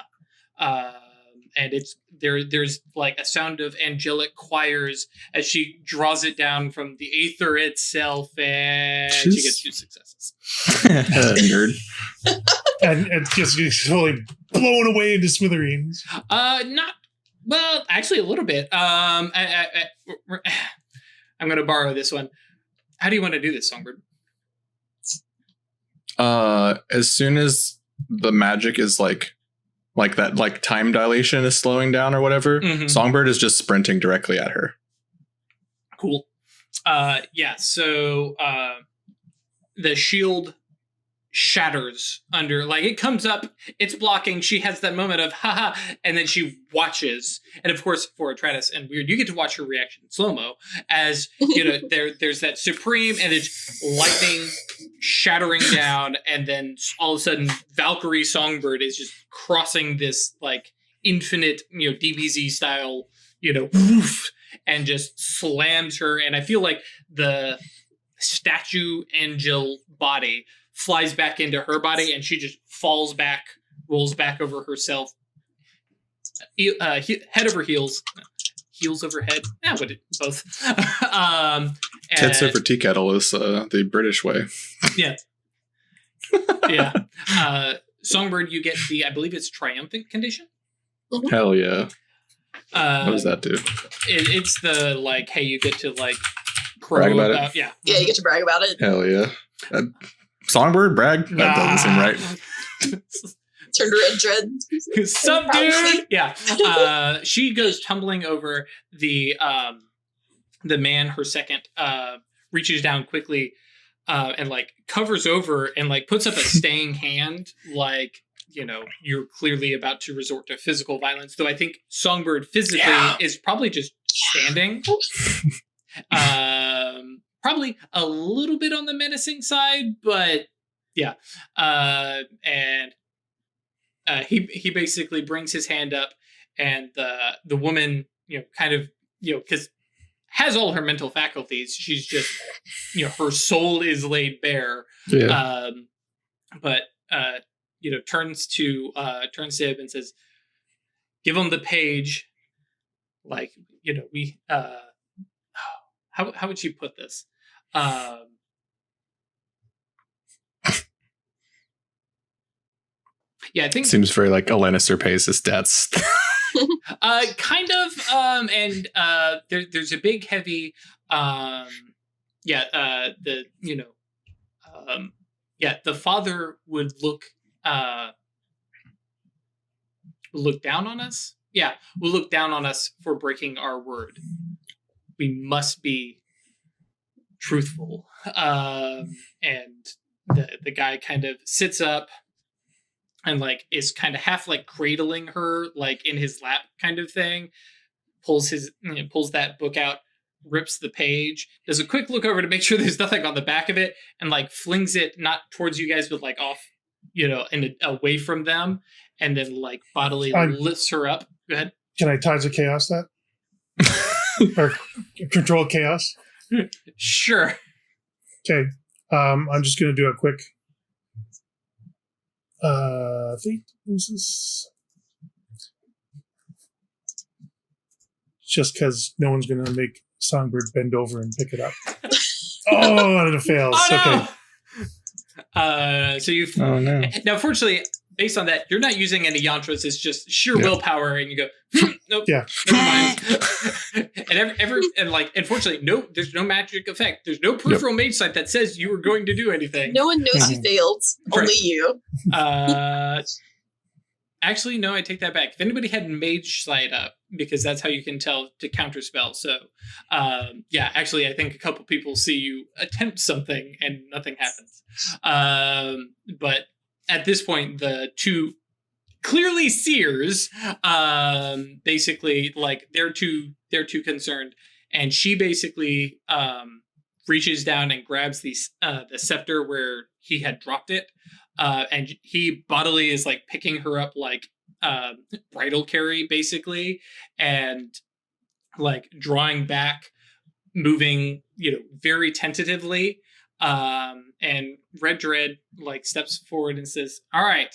And there's like a sound of angelic choirs as she draws it down from the aether itself, and she gets 2 successes. Nerd. and just totally blown away into smithereens. Not well, actually a little bit. I'm gonna borrow this one. How do you want to do this, Songbird? As soon as the magic is like that, like time dilation is slowing down or whatever, Songbird is just sprinting directly at her. Cool. Yeah, so the shield shatters under, like, it comes up, it's blocking, she has that moment of haha, and then she watches, and of course for Atratus and Wyrd, you get to watch her reaction in slow-mo as there's that supreme, and it's lightning shattering down, and then all of a sudden Valkyrie Songbird is just crossing this like infinite DBZ style woof, and just slams her, and I feel like the statue angel body flies back into her body, and she just falls back, rolls back over herself, head over heels over head. Both. Tits over tea kettle is the British way. Yeah. Yeah. Songbird, you get the, I believe it's triumphant condition. Hell yeah. What does that do? It's the, like, hey, you get to, like, brag about it. Yeah. Yeah, you get to brag about it. Hell yeah. Songbird, brag? That doesn't seem right. Turned red dread. Sup, dude? Yeah. She goes tumbling over the man, her second, reaches down quickly and like covers over and like puts up a staying hand, like, you're clearly about to resort to physical violence. Though I think Songbird physically is probably just standing. Probably a little bit on the menacing side, but yeah. And he basically brings his hand up, and the woman, kind of, because has all her mental faculties. She's just, her soul is laid bare. Yeah. But turns to him and says, "Give him the page." Like, we. How would you put this? Yeah, I think seems very like a Lannister pays his debts. Kind of. And there's a big heavy. The father would look down on us. Yeah, will look down on us for breaking our word. We must be truthful. And the guy kind of sits up and like is kind of half like cradling her like in his lap kind of thing, pulls that book out, rips the page, does a quick look over to make sure there's nothing on the back of it, and like flings it not towards you guys but like off, and away from them, and then like bodily lifts her up. Go ahead. Can I Tides of Chaos that? Or control chaos? Sure. Okay. I'm just going to do a quick feat. Who's this? Just because no one's going to make Songbird bend over and pick it up. Oh, and it fails. Oh, no! Okay. So you've... Oh, no. Now, fortunately, based on that, you're not using any yantras. It's just sheer willpower, and you go, nope, yeah, never mind. And unfortunately, no, there's no magic effect. There's no peripheral mage sight that says you were going to do anything. No one knows you failed. Right. Only you. Actually, no, I take that back. If anybody had Mage Sight up, because that's how you can tell to counterspell. So, yeah, actually, I think a couple people see you attempt something and nothing happens. But at this point, the two clearly seers, basically, like they're too concerned, and she basically reaches down and grabs the scepter where he had dropped it. And he bodily is like picking her up like bridal carry, basically, and like drawing back, moving, very tentatively. And Red Dread like steps forward and says, "All right,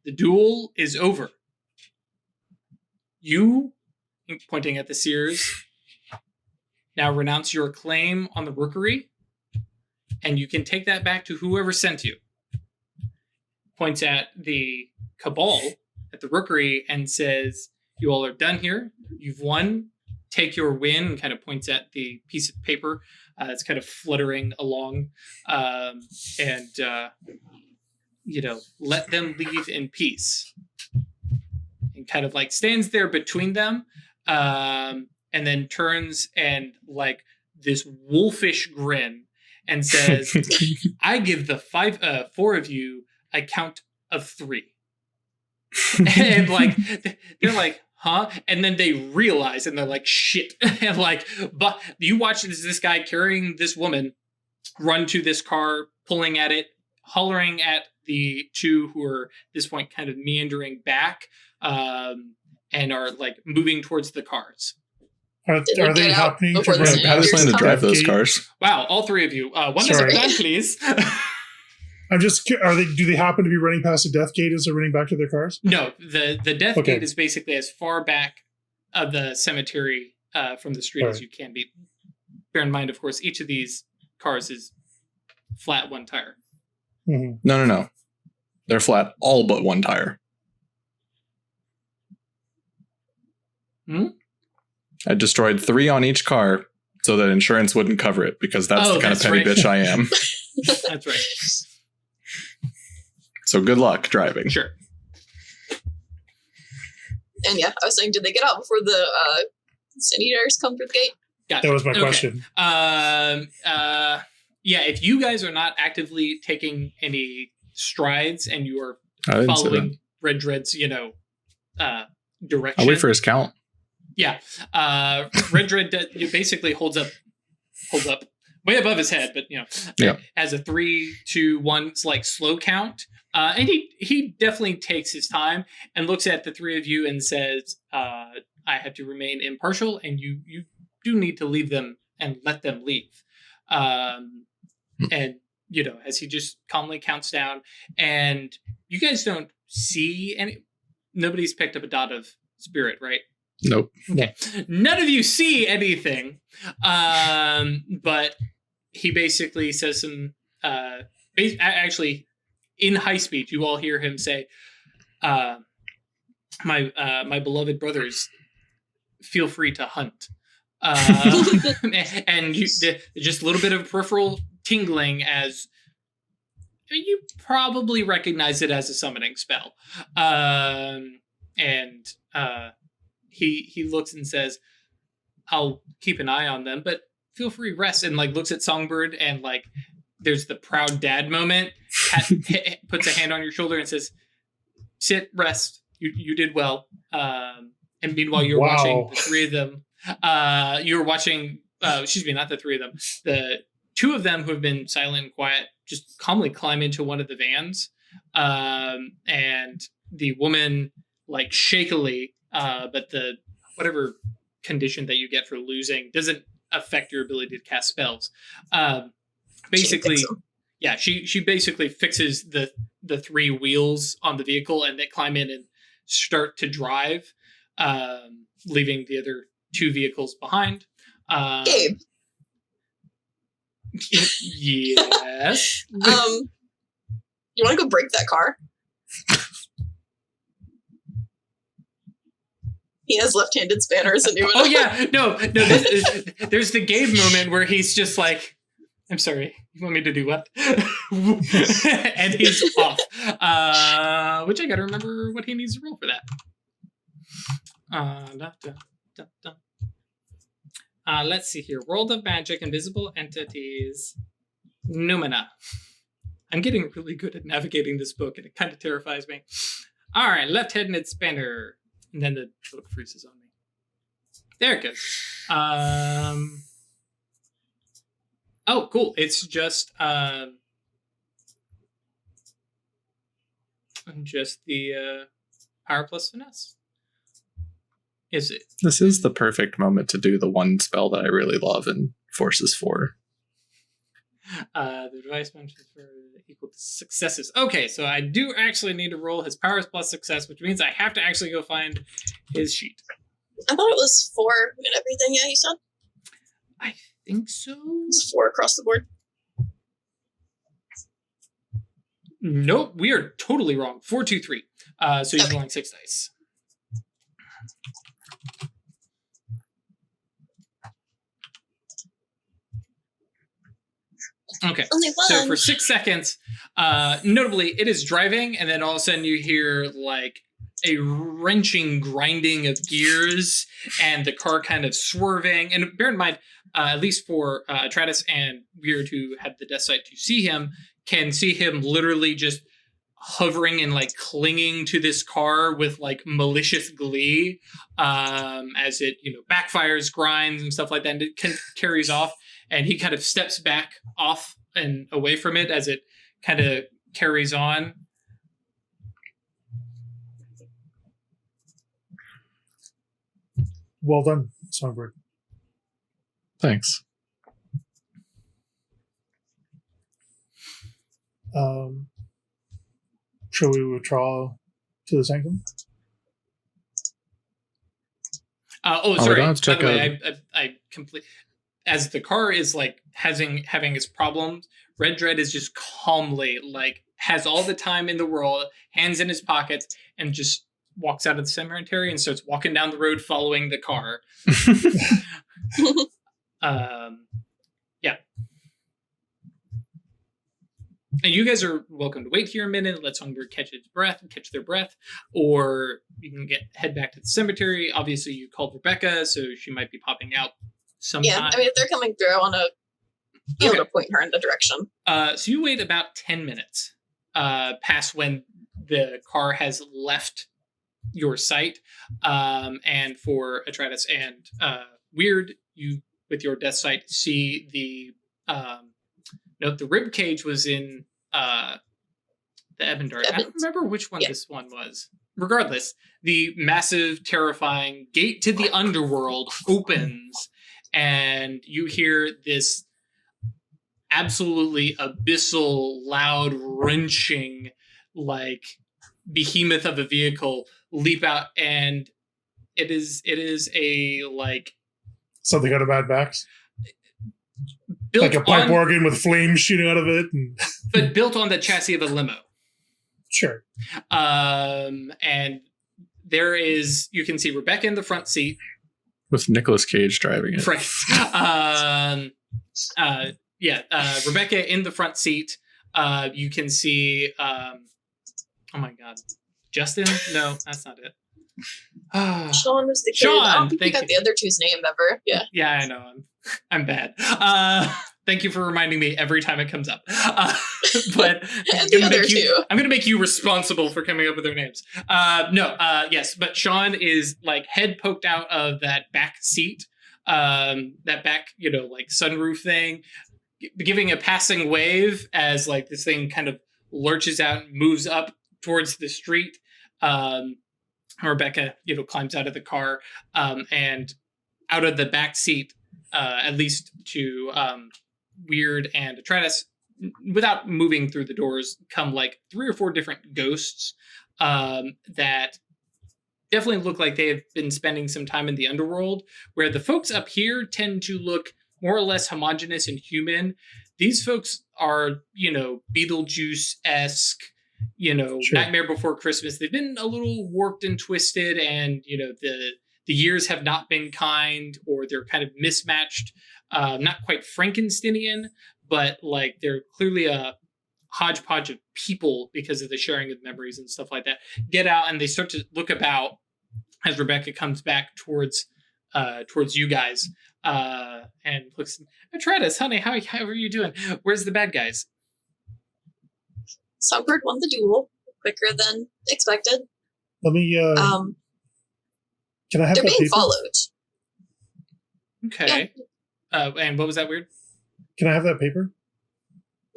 the duel is over. You," pointing at the seers, "now renounce your claim on the Rookery, and you can take that back to whoever sent you." Points at the Cabal at the Rookery and says, "You all are done here. You've won. Take your win." And kind of points at the piece of paper that's kind of fluttering along, and let them leave in peace. And kind of like stands there between them, and then turns and like this wolfish grin and says, "I give the 4 of you a count of 3." And like they're like, "Huh?" And then they realize, and they're like, "Shit!" And like, but you watch this guy carrying this woman run to this car, pulling at it, hollering at the two who are at this point kind of meandering back, and are like moving towards the cars. Are they happening to How does plan to drive those cars? Wow, all 3 of you. One at a time, please. I'm just. Do they happen to be running past the death gate as they're running back to their cars? No, the death gate is basically as far back of the cemetery from the street as you can be. Bear in mind, of course, each of these cars is flat 1 tire. Mm-hmm. No. They're flat all but 1 tire. I destroyed 3 on each car so that insurance wouldn't cover it, because that's the kind of petty bitch I am. That's right. So good luck driving. Sure. And yeah, I was saying, did they get out before the Sin Eaters come through the gate? Gotcha. That was my question. Yeah, if you guys are not actively taking any strides and you are following Red Dread's, direction. I'll wait for his count. Yeah. Red Dread basically holds up way above his head, but as a 3, 2, 1 like slow count. And he definitely takes his time and looks at the 3 of you and says, "I have to remain impartial, and you do need to leave them and let them leave." And as he just calmly counts down, and you guys don't see nobody's picked up a dot of spirit, right? Nope. Okay. None of you see anything, but he basically says some. Actually, in high speed, you all hear him say, "My beloved brothers, feel free to hunt." And just a little bit of peripheral tingling as you probably recognize it as a summoning spell, and he looks and says, "I'll keep an eye on them, but feel free rest." And like looks at Songbird, and like there's the proud dad moment. Puts a hand on your shoulder and says, "Sit, rest. You did well." And meanwhile, you're watching the 3 of them. You're watching. Excuse me, not the 3 of them. The 2 of them who have been silent and quiet just calmly climb into one of the vans, and the woman like shakily. But the whatever condition that you get for losing doesn't affect your ability to cast spells. Basically, she basically fixes the 3 wheels on the vehicle, and they climb in and start to drive, leaving the other 2 vehicles behind. Gabe. Yes. You want to go break that car? He has left-handed spanners, and oh yeah, no. There's the Gabe moment where he's just like, "I'm sorry, you want me to do what?" And he's off. Which I gotta remember what he needs to roll for that. Let's see here. World of Magic, Invisible Entities, Numina. I'm getting really good at navigating this book, and it kind of terrifies me. All right, left-handed spanner. And then the book freezes on me. There it goes. Oh, cool. It's just the power plus finesse. Is it? This is the perfect moment to do the one spell that I really love and Forces 4. The device mentions for equal to successes. Okay, so I do actually need to roll his powers plus success, which means I have to actually go find his sheet. I thought it was 4 and everything, yeah, you said? I think so. It's 4 across the board. Nope, we are totally wrong. 4, 2, 3. So he's rolling 6 dice. Okay, Only one. So for 6 seconds, notably, it is driving, and then all of a sudden you hear like a wrenching grinding of gears, and the car kind of swerving. And bear in mind, at least for Atratus and Wyrd, who had the death sight to see him, can see him literally just hovering and like clinging to this car with like malicious glee, as it backfires, grinds, and stuff like that, and it carries off. And he kind of steps back off and away from it as it kind of carries on. Well done, Songbird. Thanks. Shall we withdraw to the sanctum? Sorry. Let's By check the way, I completely... As the car is like having its problems, Red Dread is just calmly like has all the time in the world, hands in his pockets, and just walks out of the cemetery and starts walking down the road following the car. Yeah. And you guys are welcome to wait here a minute, let Songbird catch their breath, or you can head back to the cemetery. Obviously, you called Rebecca, so she might be popping out sometime. Yeah, I mean, if they're coming through, I want to be able to point her in the direction. So you wait about 10 minutes past when the car has left your sight. And for Atratus and Wyrd, you, with your death sight, see the rib cage was in the Ebendar. I don't remember which one this one was. Regardless, the massive, terrifying gate to the underworld opens, and you hear this absolutely abyssal, loud, wrenching, like behemoth of a vehicle leap out, and it is a like something out of Mad Max, built like a pipe organ with flames shooting out of it, but built on the chassis of a limo. Sure. And there is, you can see Rebecca in the front seat with Nicolas Cage driving it. Right. Rebecca in the front seat. You can see, oh my God, Justin? No, that's not it. Sean was the kid. Sean, I don't think thank you got the other two's name ever. Yeah. Yeah, I know. I'm bad. Thank you for reminding me every time it comes up. But I'm going to make you responsible for coming up with their names. Yes, but Sean is like head poked out of that back seat, that back, like sunroof thing, giving a passing wave as like this thing kind of lurches out and moves up towards the street. Rebecca, climbs out of the car, and out of the back seat, at least to Wyrd and Atratus, without moving through the doors, come like 3 or 4 different ghosts that definitely look like they have been spending some time in the underworld, where the folks up here tend to look more or less homogenous and human. These folks are, Beetlejuice-esque, sure. Nightmare Before Christmas. They've been a little warped and twisted, and, the years have not been kind, or they're kind of mismatched. Not quite Frankensteinian, but like they're clearly a hodgepodge of people because of the sharing of memories and stuff like that get out, and they start to look about as Rebecca comes back towards you guys and looks. Atratus, honey, how are you doing? Where's the bad guys? Songbird won the duel quicker than expected. Let me. Can I have They're that being paper? followed. Okay. Yeah. And what was that weird? Can I have that paper?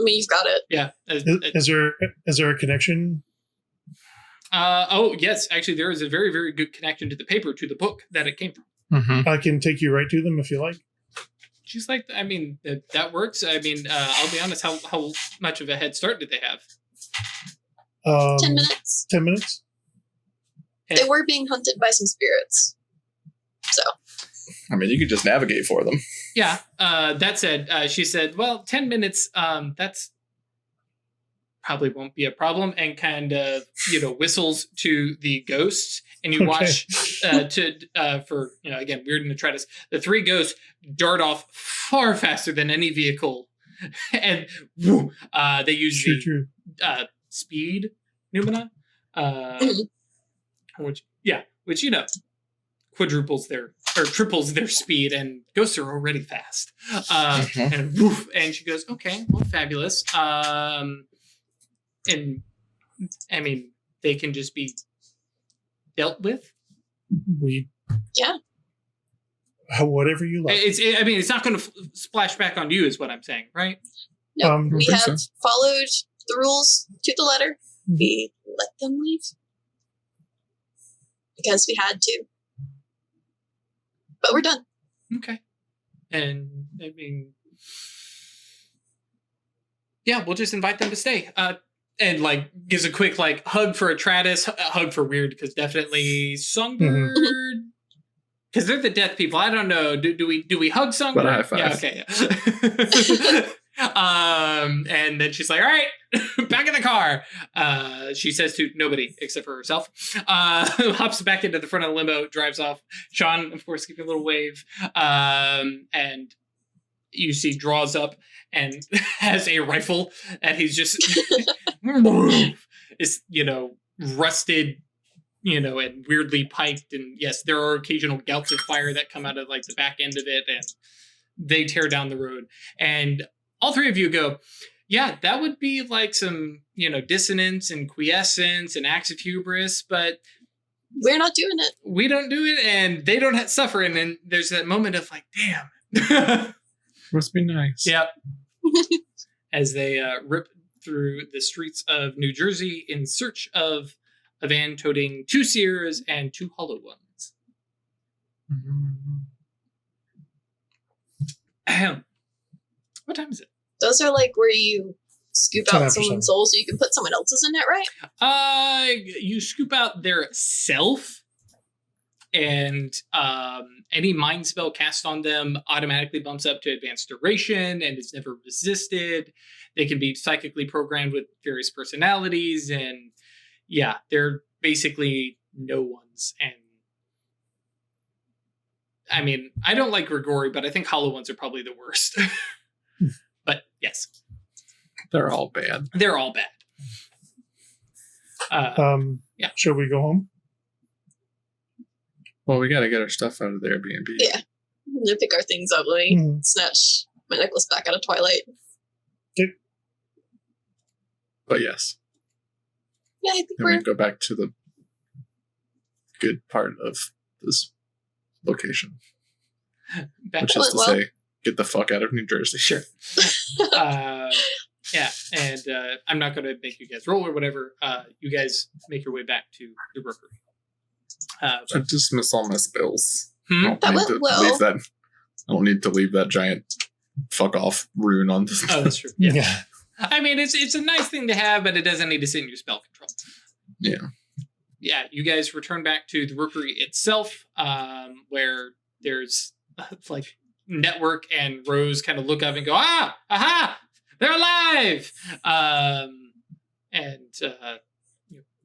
I mean, you've got it. Yeah. Is there a connection? Oh, yes. Actually, there is a very, very good connection to the paper, to the book that it came from. Mm-hmm. I can take you right to them if you like. She's like, I mean, that works. I mean, I'll be honest, how much of a head start did they have? 10 minutes. 10 minutes? They were being hunted by some spirits. So. I mean, you could just navigate for them. Yeah. That said, she said, well, 10 minutes, that's probably won't be a problem, and kind of, whistles to the ghosts. And you watch for, again, Wyrd and Atratus, the three ghosts dart off far faster than any vehicle. And woo, they use speed Numina, which quadruples their or triples their speed, and ghosts are already fast. And woof, and she goes, okay, well, fabulous. And I mean, they can just be dealt with. Whatever you like. It's not going to splash back on you, is what I'm saying, right? No, we have followed the rules to the letter. We let them leave because we had to, but we're done. Okay. And I mean, yeah, we'll just invite them to stay. And like gives a quick like hug for Atratus, hug for Wyrd, because definitely Songbird, because they're the death people. I don't know. Do we hug Songbird? But a high five. Yeah. Okay. Yeah. And then she's like, "All right, back in the car." She says to nobody except for herself. Hops back into the front of the limo, drives off. Sean, of course, giving a little wave. And you see draws up and has a rifle, and he's just is rusted, and weirdly piked, and yes, there are occasional gouts of fire that come out of like the back end of it, and they tear down the road. And all three of you go, yeah, that would be like some dissonance and quiescence and acts of hubris, but we're not doing it. We don't do it, and they don't suffer. And then there's that moment of like, damn. Must be nice. Yep. As they rip through the streets of New Jersey in search of a van toting 2 seers and 2 hollow ones. What time is it? Those are like where you scoop out 10%. someone's soul so you can put someone else's in it, right? You scoop out their self, and any mind spell cast on them automatically bumps up to advanced duration and is never resisted. They can be psychically programmed with various personalities, and yeah, they're basically no ones. And I mean, I don't like Grigori, but I think hollow ones are probably the worst. But yes, they're all bad. They're all bad. Yeah. Shall we go home? Well, we got to get our stuff out of the Airbnb. Yeah. I'm going to pick our things up. Let me snatch my necklace back out of Twilight. Okay. But yes. Yeah, I think Then we go back to the good part of this location. Which is to say, get the fuck out of New Jersey. Sure. Yeah, and I'm not going to make you guys roll or whatever. You guys make your way back to the Rookery. I dismiss all my spells. That went well. I don't need to leave that giant fuck off rune on this. Oh, that's true. Yeah. I mean, it's a nice thing to have, but it doesn't need to sit in your spell control. Yeah. Yeah, you guys return back to the Rookery itself, where there's like Network and Rose kind of look up and go, aha, they're alive!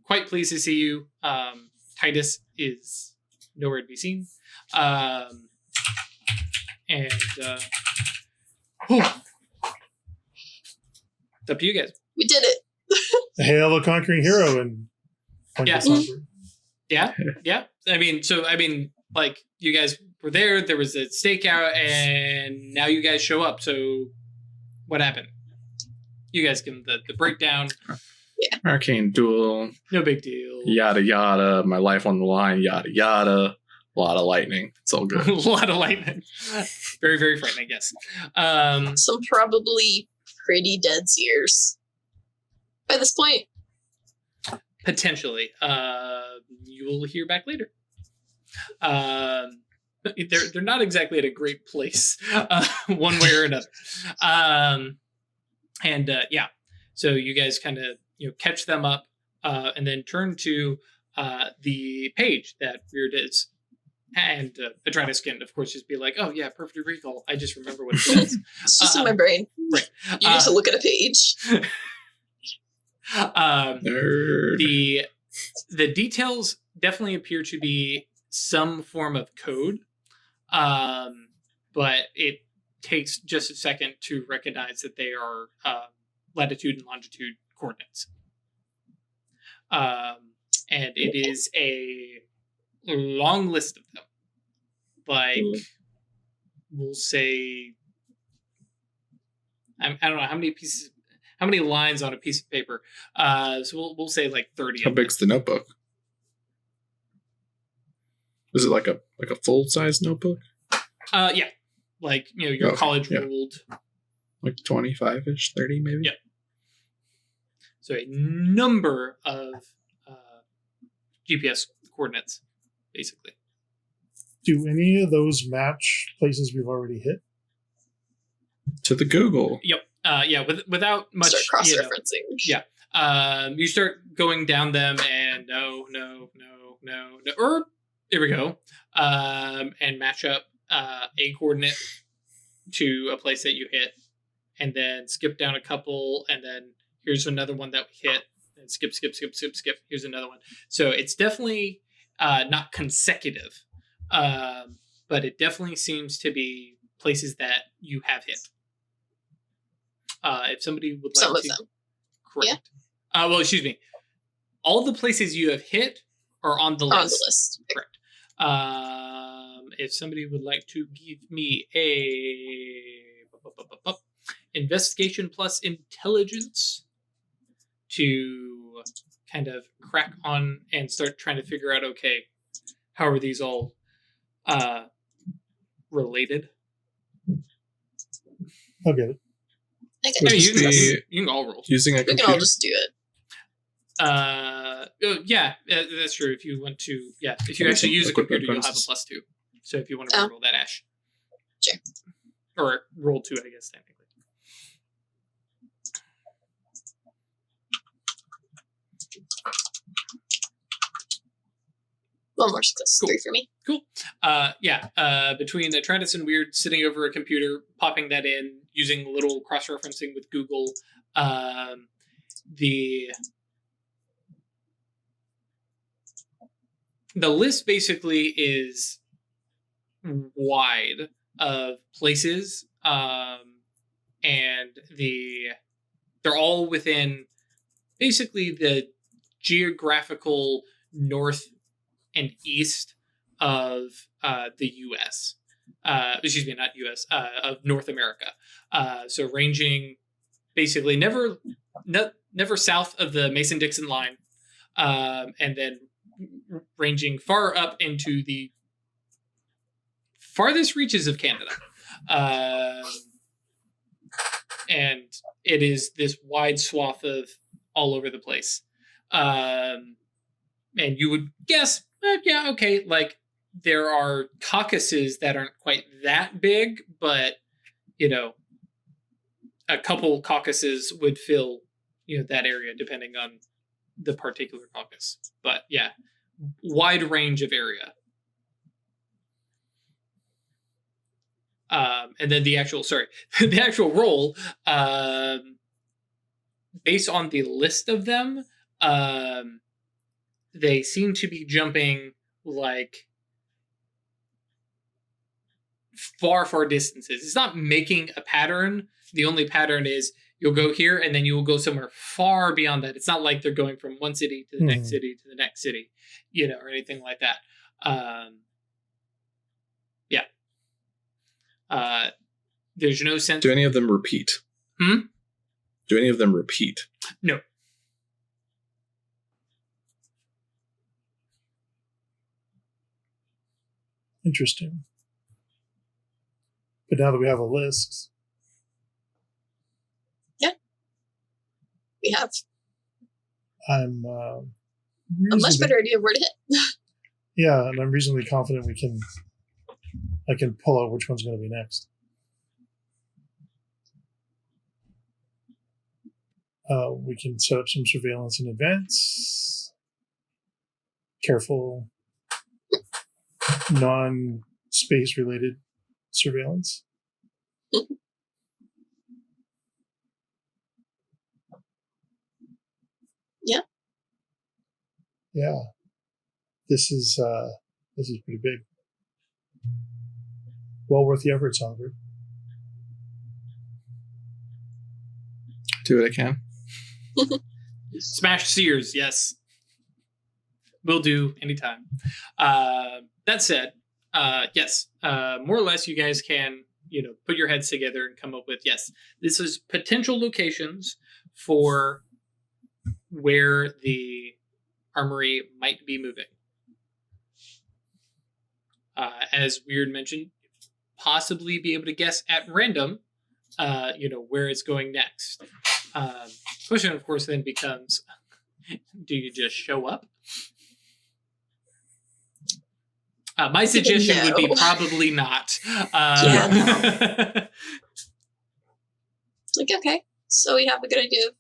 Quite pleased to see you. Titus is nowhere to be seen. It's up to you guys. We did it. Hail a conquering hero and Yeah. Songbird. Yeah. I mean, like, you guys were there. There was a stakeout, and now you guys show up. So, what happened? You guys give them the breakdown. Yeah. Arcane duel. No big deal. Yada yada. My life on the line. Yada yada. A lot of lightning. It's all good. A lot of lightning. Very, very frightening, yes. Some probably pretty dead seers by this point. Potentially. You will hear back later. They're not exactly at a great place, one way or another. Yeah. So you guys kind of catch them up, and then turn to the page that Wyrd is. And Atratus can, of course, just be like, "Oh yeah, perfect recall. I just remember what it says." It's just in my brain. Right. You need to look at a page. Nerd. The details definitely appear to be some form of code, but it takes just a second to recognize that they are latitude and longitude coordinates. And it is a long list of them. Like, we'll say, I don't know how many lines on a piece of paper. So we'll say like 30. How big's the notebook? Is it like a full size notebook? Yeah, like your college ruled, like 25-ish, 30 maybe. Yeah. So a number of GPS coordinates, basically. Do any of those match places we've already hit? To the Google. Yep. Without much. Start cross-referencing. Yeah. You start going down them, and no. Or here we go. And match up a coordinate to a place that you hit, and then skip down a couple, and then here's another one that we hit, and skip. Here's another one. So it's definitely not consecutive, but it definitely seems to be places that you have hit. If somebody would like Some to, of them. correct. Yeah. Well, excuse me. All the places you have hit are on the list. On the list. Correct. If somebody would like to give me a investigation plus intelligence to kind of crack on and start trying to figure out, okay, how are these all related? I'll get it. Okay. I mean, Just you can all roll. Using a We computer. can all just do it. Yeah, that's true. If you want to, if you actually use a computer, you'll have a +2. So if you want to roll that, Ash. Sure. Or roll 2, I guess, technically. One more success. Cool. 3 for me. Cool. Between Atratus and Wyrd sitting over a computer, popping that in, using a little cross-referencing with Google, the list basically is wide of places, and they're all within basically the geographical north and east of the U.S. Excuse me, not U.S. Of North America. So ranging basically never south of the Mason-Dixon line, and then ranging far up into the farthest reaches of Canada. And it is this wide swath of all over the place. And you would guess, like there are caucuses that aren't quite that big, but a couple caucuses would fill that area depending on the particular caucus. But yeah, wide range of area. And then the actual roll, based on the list of them, they seem to be jumping like far distances. It's not making a pattern. The only pattern is You'll go here, and then you will go somewhere far beyond that. It's not like they're going from one city to the next city to the next city, or anything like that. There's no sense. Do any of them repeat? Do any of them repeat? No. Interesting. But now that we have a list, We have I'm a much better idea of where to hit. Yeah, and I'm reasonably confident I can pull out which one's going to be next. We can set up some surveillance in advance. Careful, non-space related surveillance. Yeah. This is pretty big. Well worth the effort, Songbird. Do what I can. Smash Sears, yes. Will do anytime. That said, yes, more or less you guys can, put your heads together and come up with, yes, this is potential locations for where the armory might be moving. As Wyrd mentioned, possibly be able to guess at random, where it's going next. Question, of course, then becomes, do you just show up? My suggestion would be probably not. Okay, so we have a good idea.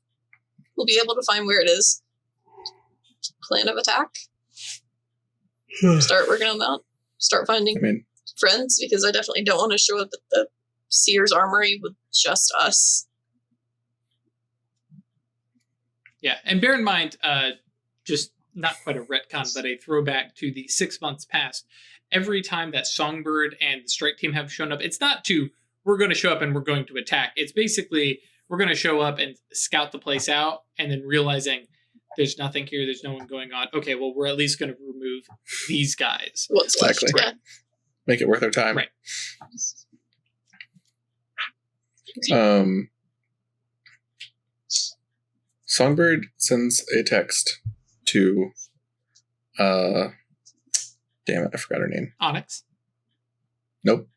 We'll be able to find where it is. Plan of attack. Start working on that. Start finding friends, because I definitely don't want to show up at the Sears Armory with just us. Yeah, and bear in mind, just not quite a retcon, but a throwback to the 6 months past. Every time that Songbird and the strike team have shown up, it's not we're going to show up and we're going to attack. It's basically, we're going to show up and scout the place out, and then realizing there's nothing here, there's no one going on. Okay, well, we're at least going to remove these guys. What's exactly. left? Yeah. Make it worth our time. Right. Songbird sends a text to damn it, I forgot her name. Onyx? Nope.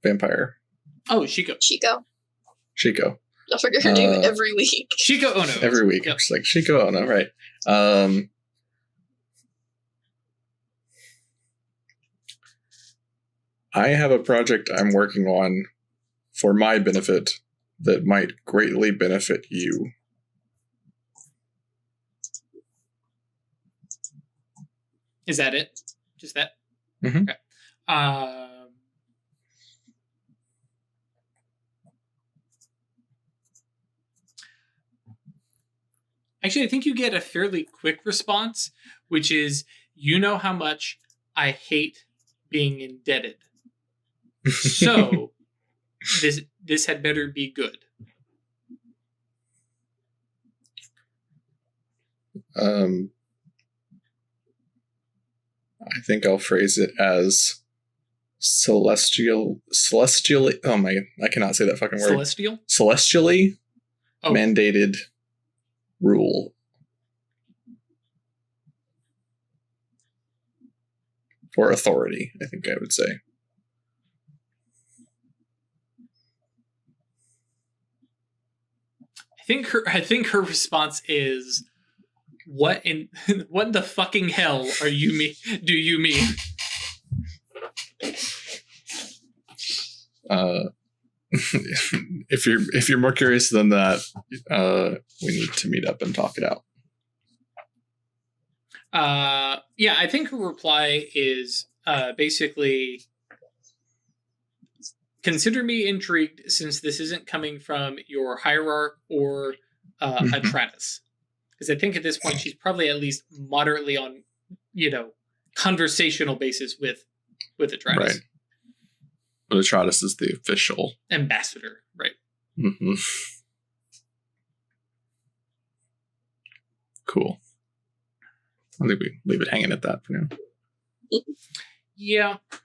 Vampire. Oh, Shiko. Shiko. I forget her name every week. Shiko Ono. Every week. Yep. Just like Shiko Ono, right. I have a project I'm working on for my benefit that might greatly benefit you. Is that it? Just that? Mm-hmm. Okay. Actually, I think you get a fairly quick response, which is, how much I hate being indebted. So, this had better be good. I think I'll phrase it as celestially. Oh my! I cannot say that fucking word. Celestially mandated rule. Or authority, I think I would say. I think her response is, what in the fucking hell do you mean? If you're more curious than that, we need to meet up and talk it out. Yeah, I think her reply is basically, consider me intrigued since this isn't coming from your hierarch or Atratus. Because I think at this point she's probably at least moderately on, conversational basis with Atratus. Right. But Atratus is the official ambassador, right? Mm-hmm. Cool. I think we leave it hanging at that for now. Yeah. I'm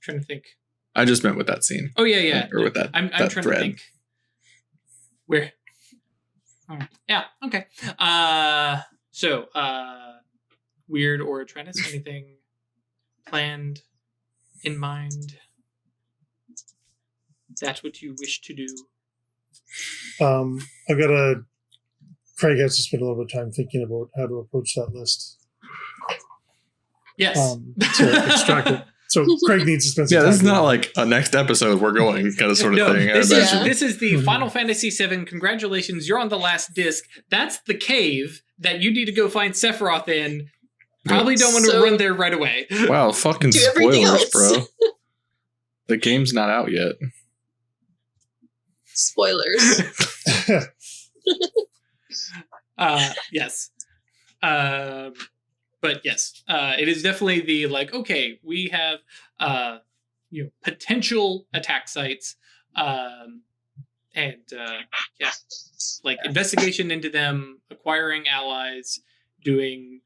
trying to think. I just meant with that scene. Oh yeah. Or with that. I'm that trying thread. to think. Where? Oh, yeah. Okay. So, Wyrd or Atratus, anything planned in mind? That's what you wish to do. I've got a. Craig has to spend a little bit of time thinking about how to approach that list. Yes. To extract it. So Craig needs to spend some time. This is not like a next episode we're going kind of sort of thing. This I is the Final Fantasy VII. Congratulations, you're on the last disc. That's the cave that you need to go find Sephiroth in. Probably don't want to run there right away. Wow, fucking Do everything spoilers, else. bro. The game's not out yet. Spoilers. Yes. But yes, it is definitely the like, okay, we have potential attack sites, and like investigation into them, acquiring allies, doing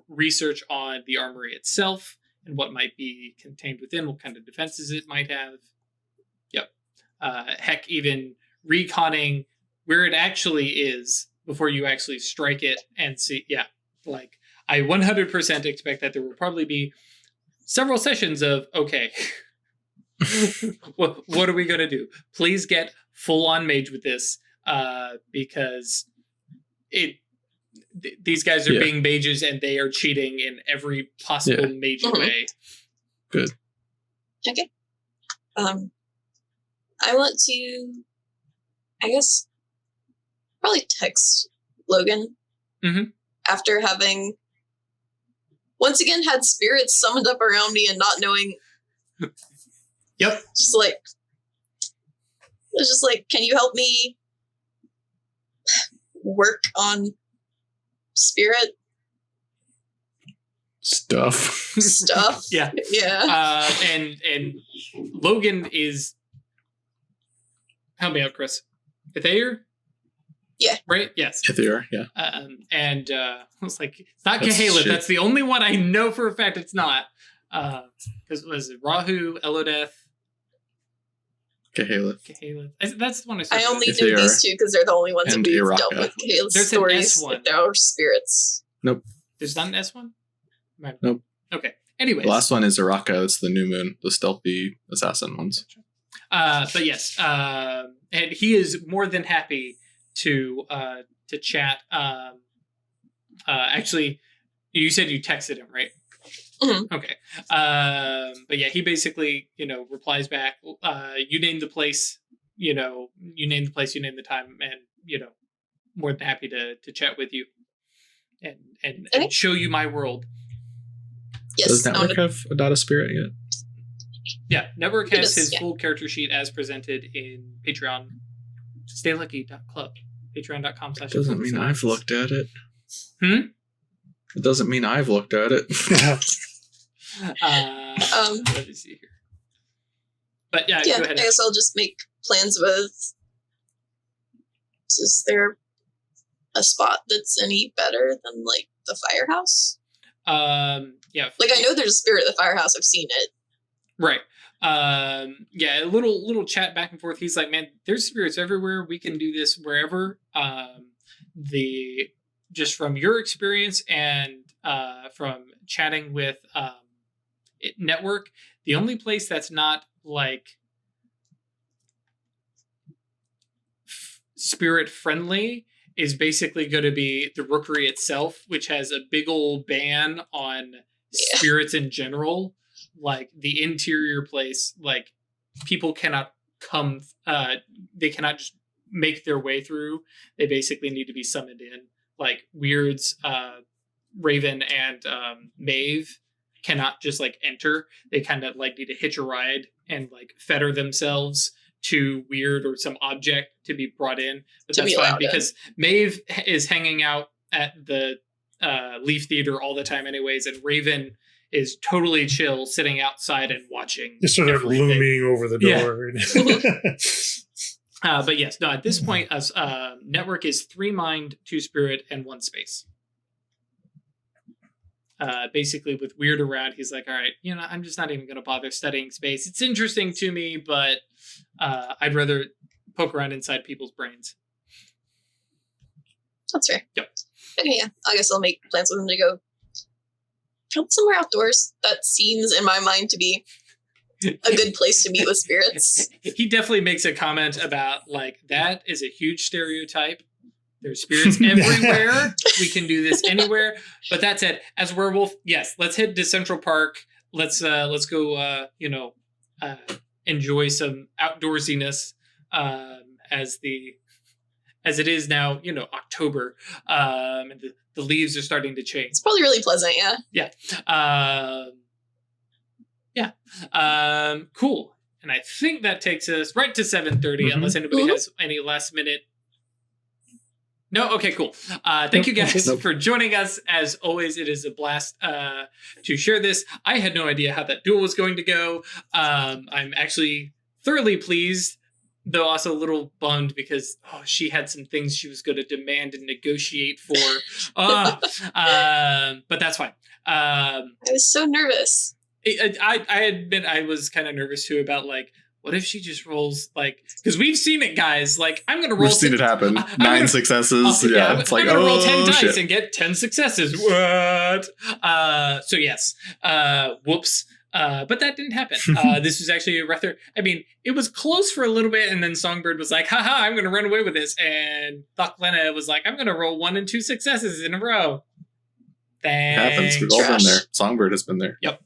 research on the armory itself and what might be contained within, what kind of defenses it might have. Yep. Heck, even reconning where it actually is before you actually strike it and see. Yeah, like I 100% expect that there will probably be several sessions of, okay, what are we going to do? Please get full on mage with this, because these guys are being mages and they are cheating in every possible mage way. Good. Okay. I want to, I guess, probably text Logan after having once again had spirits summoned up around me and not knowing. Yep. Just like, can you help me work on spirit stuff? Yeah. Yeah. And Logan is, help me out, Chris. Ithair? Yeah. Right? Yes. Ithair, yeah. And I was like, it's not Kahalith. That's the only one I know for a fact it's not. Because was it Rahu, Elodeth? Kahalith. That's the one I saw. I only know these two because they're the only ones that we've dealt with. Kahalith's There's stories. an S1. There are spirits. Nope. There's not an S1? Nope. Okay. Anyways. The last one is Araka. It's the new moon, the stealthy assassin ones. But yes, and he is more than happy to chat. Actually, you said you texted him, right? Mm-hmm. Okay. But yeah, he basically, replies back. You name the place. You name the place. You name the time, and more than happy to chat with you and show you my world. Yes. Does Network have a data spirit yet? Yeah, Network has his full character sheet as presented in Patreon. StayLucky.club. Patreon.com/. Doesn't mean I've looked at it. It doesn't mean I've looked at it. Let me see here. But yeah, go ahead. I guess I'll just make plans with. Is there a spot that's any better than like the firehouse? Yeah. Like I know there's a spirit at the firehouse. I've seen it. Right. Yeah, a little chat back and forth. He's like, man, there's spirits everywhere. We can do this wherever. Just from your experience and from chatting with Network, the only place that's not like spirit friendly is basically going to be the Rookery itself, which has a big old ban on spirits in general. Like the interior place, like people cannot come, they cannot just make their way through. They basically need to be summoned in. Like Wyrd's Raven and Maeve cannot just like enter. They kind of like need to hitch a ride and like fetter themselves to Wyrd or some object to be brought in. But that's fine because Maeve is hanging out at the Leaf Theater all the time anyways, and Raven is totally chill, sitting outside and watching. Just sort of looming over the door. But yes, no. At this point, network is 3 mind, 2 spirit, and 1 space. Basically, with Wyrd around, he's like, all right, I'm just not even going to bother studying space. It's interesting to me, but I'd rather poke around inside people's brains. That's fair. Yep. Okay, yeah. I guess I'll make plans with him to go probably somewhere outdoors. That seems, in my mind, to be a good place to meet with spirits. He definitely makes a comment about, like, that is a huge stereotype. There's spirits everywhere. We can do this anywhere. But that said, as a werewolf, yes, let's head to Central Park. Let's go, enjoy some outdoorsiness as it is now, October, and the leaves are starting to change. It's probably really pleasant, yeah. Yeah. Cool. And I think that takes us right to 7:30, unless anybody has any last minute. No? Okay, cool. Thank you guys for joining us. As always, it is a blast to share this. I had no idea how that duel was going to go. I'm actually thoroughly pleased, though also a little bummed because she had some things she was going to demand and negotiate for. But that's fine. I was so nervous. I was kind of nervous too about, like, what if she just rolls, like, because we've seen it, guys. Like, I'm going to roll. We've seen it happen. 9 successes. Yeah, it's like, I'm going to roll 10 dice shit. and get 10 successes. What? So yes. Whoops. But that didn't happen. This was actually a rather, it was close for a little bit, and then Songbird was like, haha, I'm going to run away with this. And Brenna was like, I'm going to roll 1 and 2 successes in a row. It happens. We've all been there. Songbird has been there. Yep.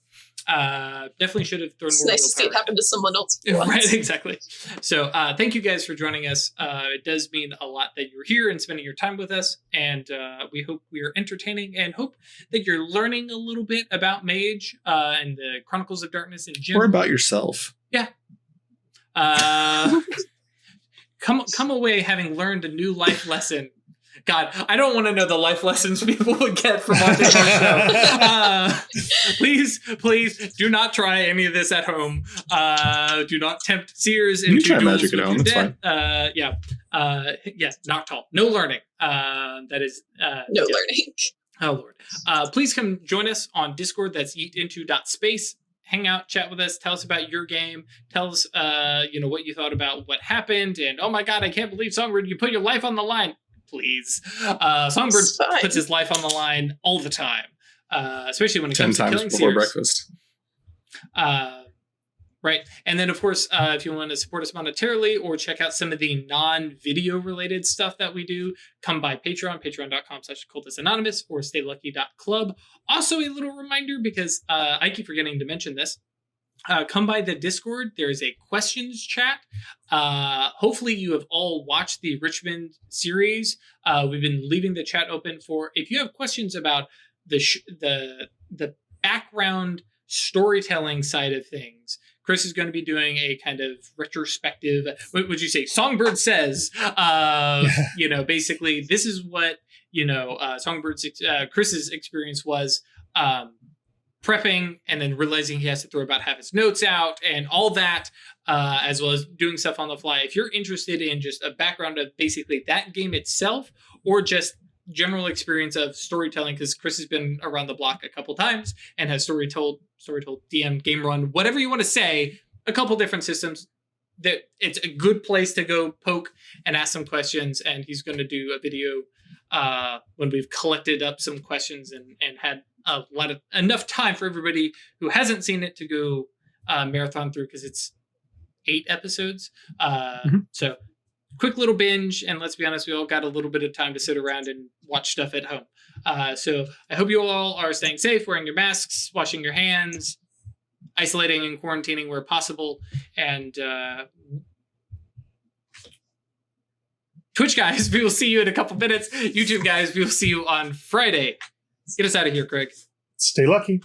Definitely should have thrown It's more nice to see it happen to someone else. Right, exactly. So thank you guys for joining us. It does mean a lot that you're here and spending your time with us, and we hope we are entertaining and hope that you're learning a little bit about Mage and the Chronicles of Darkness in general. Or about yourself. Yeah. Come away having learned a new life lesson. God, I don't want to know the life lessons people would get from watching our show. Please do not try any of this at home. Do not tempt seers into try duels magic at with home. your It's death. fine. Yes, Noctall. No learning. That is no learning. Oh Lord. Please come join us on Discord. That's eatinto.space. Hang out, chat with us, tell us about your game, tell us what you thought about what happened, and oh my god, I can't believe Songbird, you put your life on the line. Please. Songbird puts his life on the line all the time, especially when it comes to killing 10 times before seers. breakfast. Right. And then, of course, if you want to support us monetarily or check out some of the non-video related stuff that we do, come by Patreon, patreon.com/occultistanonymous or staylucky.club. Also, a little reminder, because I keep forgetting to mention this, come by the Discord. There's a questions chat. Hopefully you have all watched the Richmond series. We've been leaving the chat open for, if you have questions about the background storytelling side of things. Chris is going to be doing a kind of retrospective. What would you say? Songbird says, basically this is what, Songbird's, Chris's experience was, prepping and then realizing he has to throw about half his notes out and all that, as well as doing stuff on the fly. If you're interested in just a background of basically that game itself, or just general experience of storytelling, because Chris has been around the block a couple times and has story told, DM, game run, whatever you want to say, a couple different systems, that it's a good place to go poke and ask some questions. And he's going to do a video when we've collected up some questions and had enough time for everybody who hasn't seen it to go marathon through, because it's 8 episodes. So quick little binge, and let's be honest, we all got a little bit of time to sit around and watch stuff at home. So I hope you all are staying safe, wearing your masks, washing your hands, isolating and quarantining where possible, and Twitch guys, we will see you in a couple minutes. YouTube guys, we will see you on Friday. Get us out of here, Craig. Stay lucky.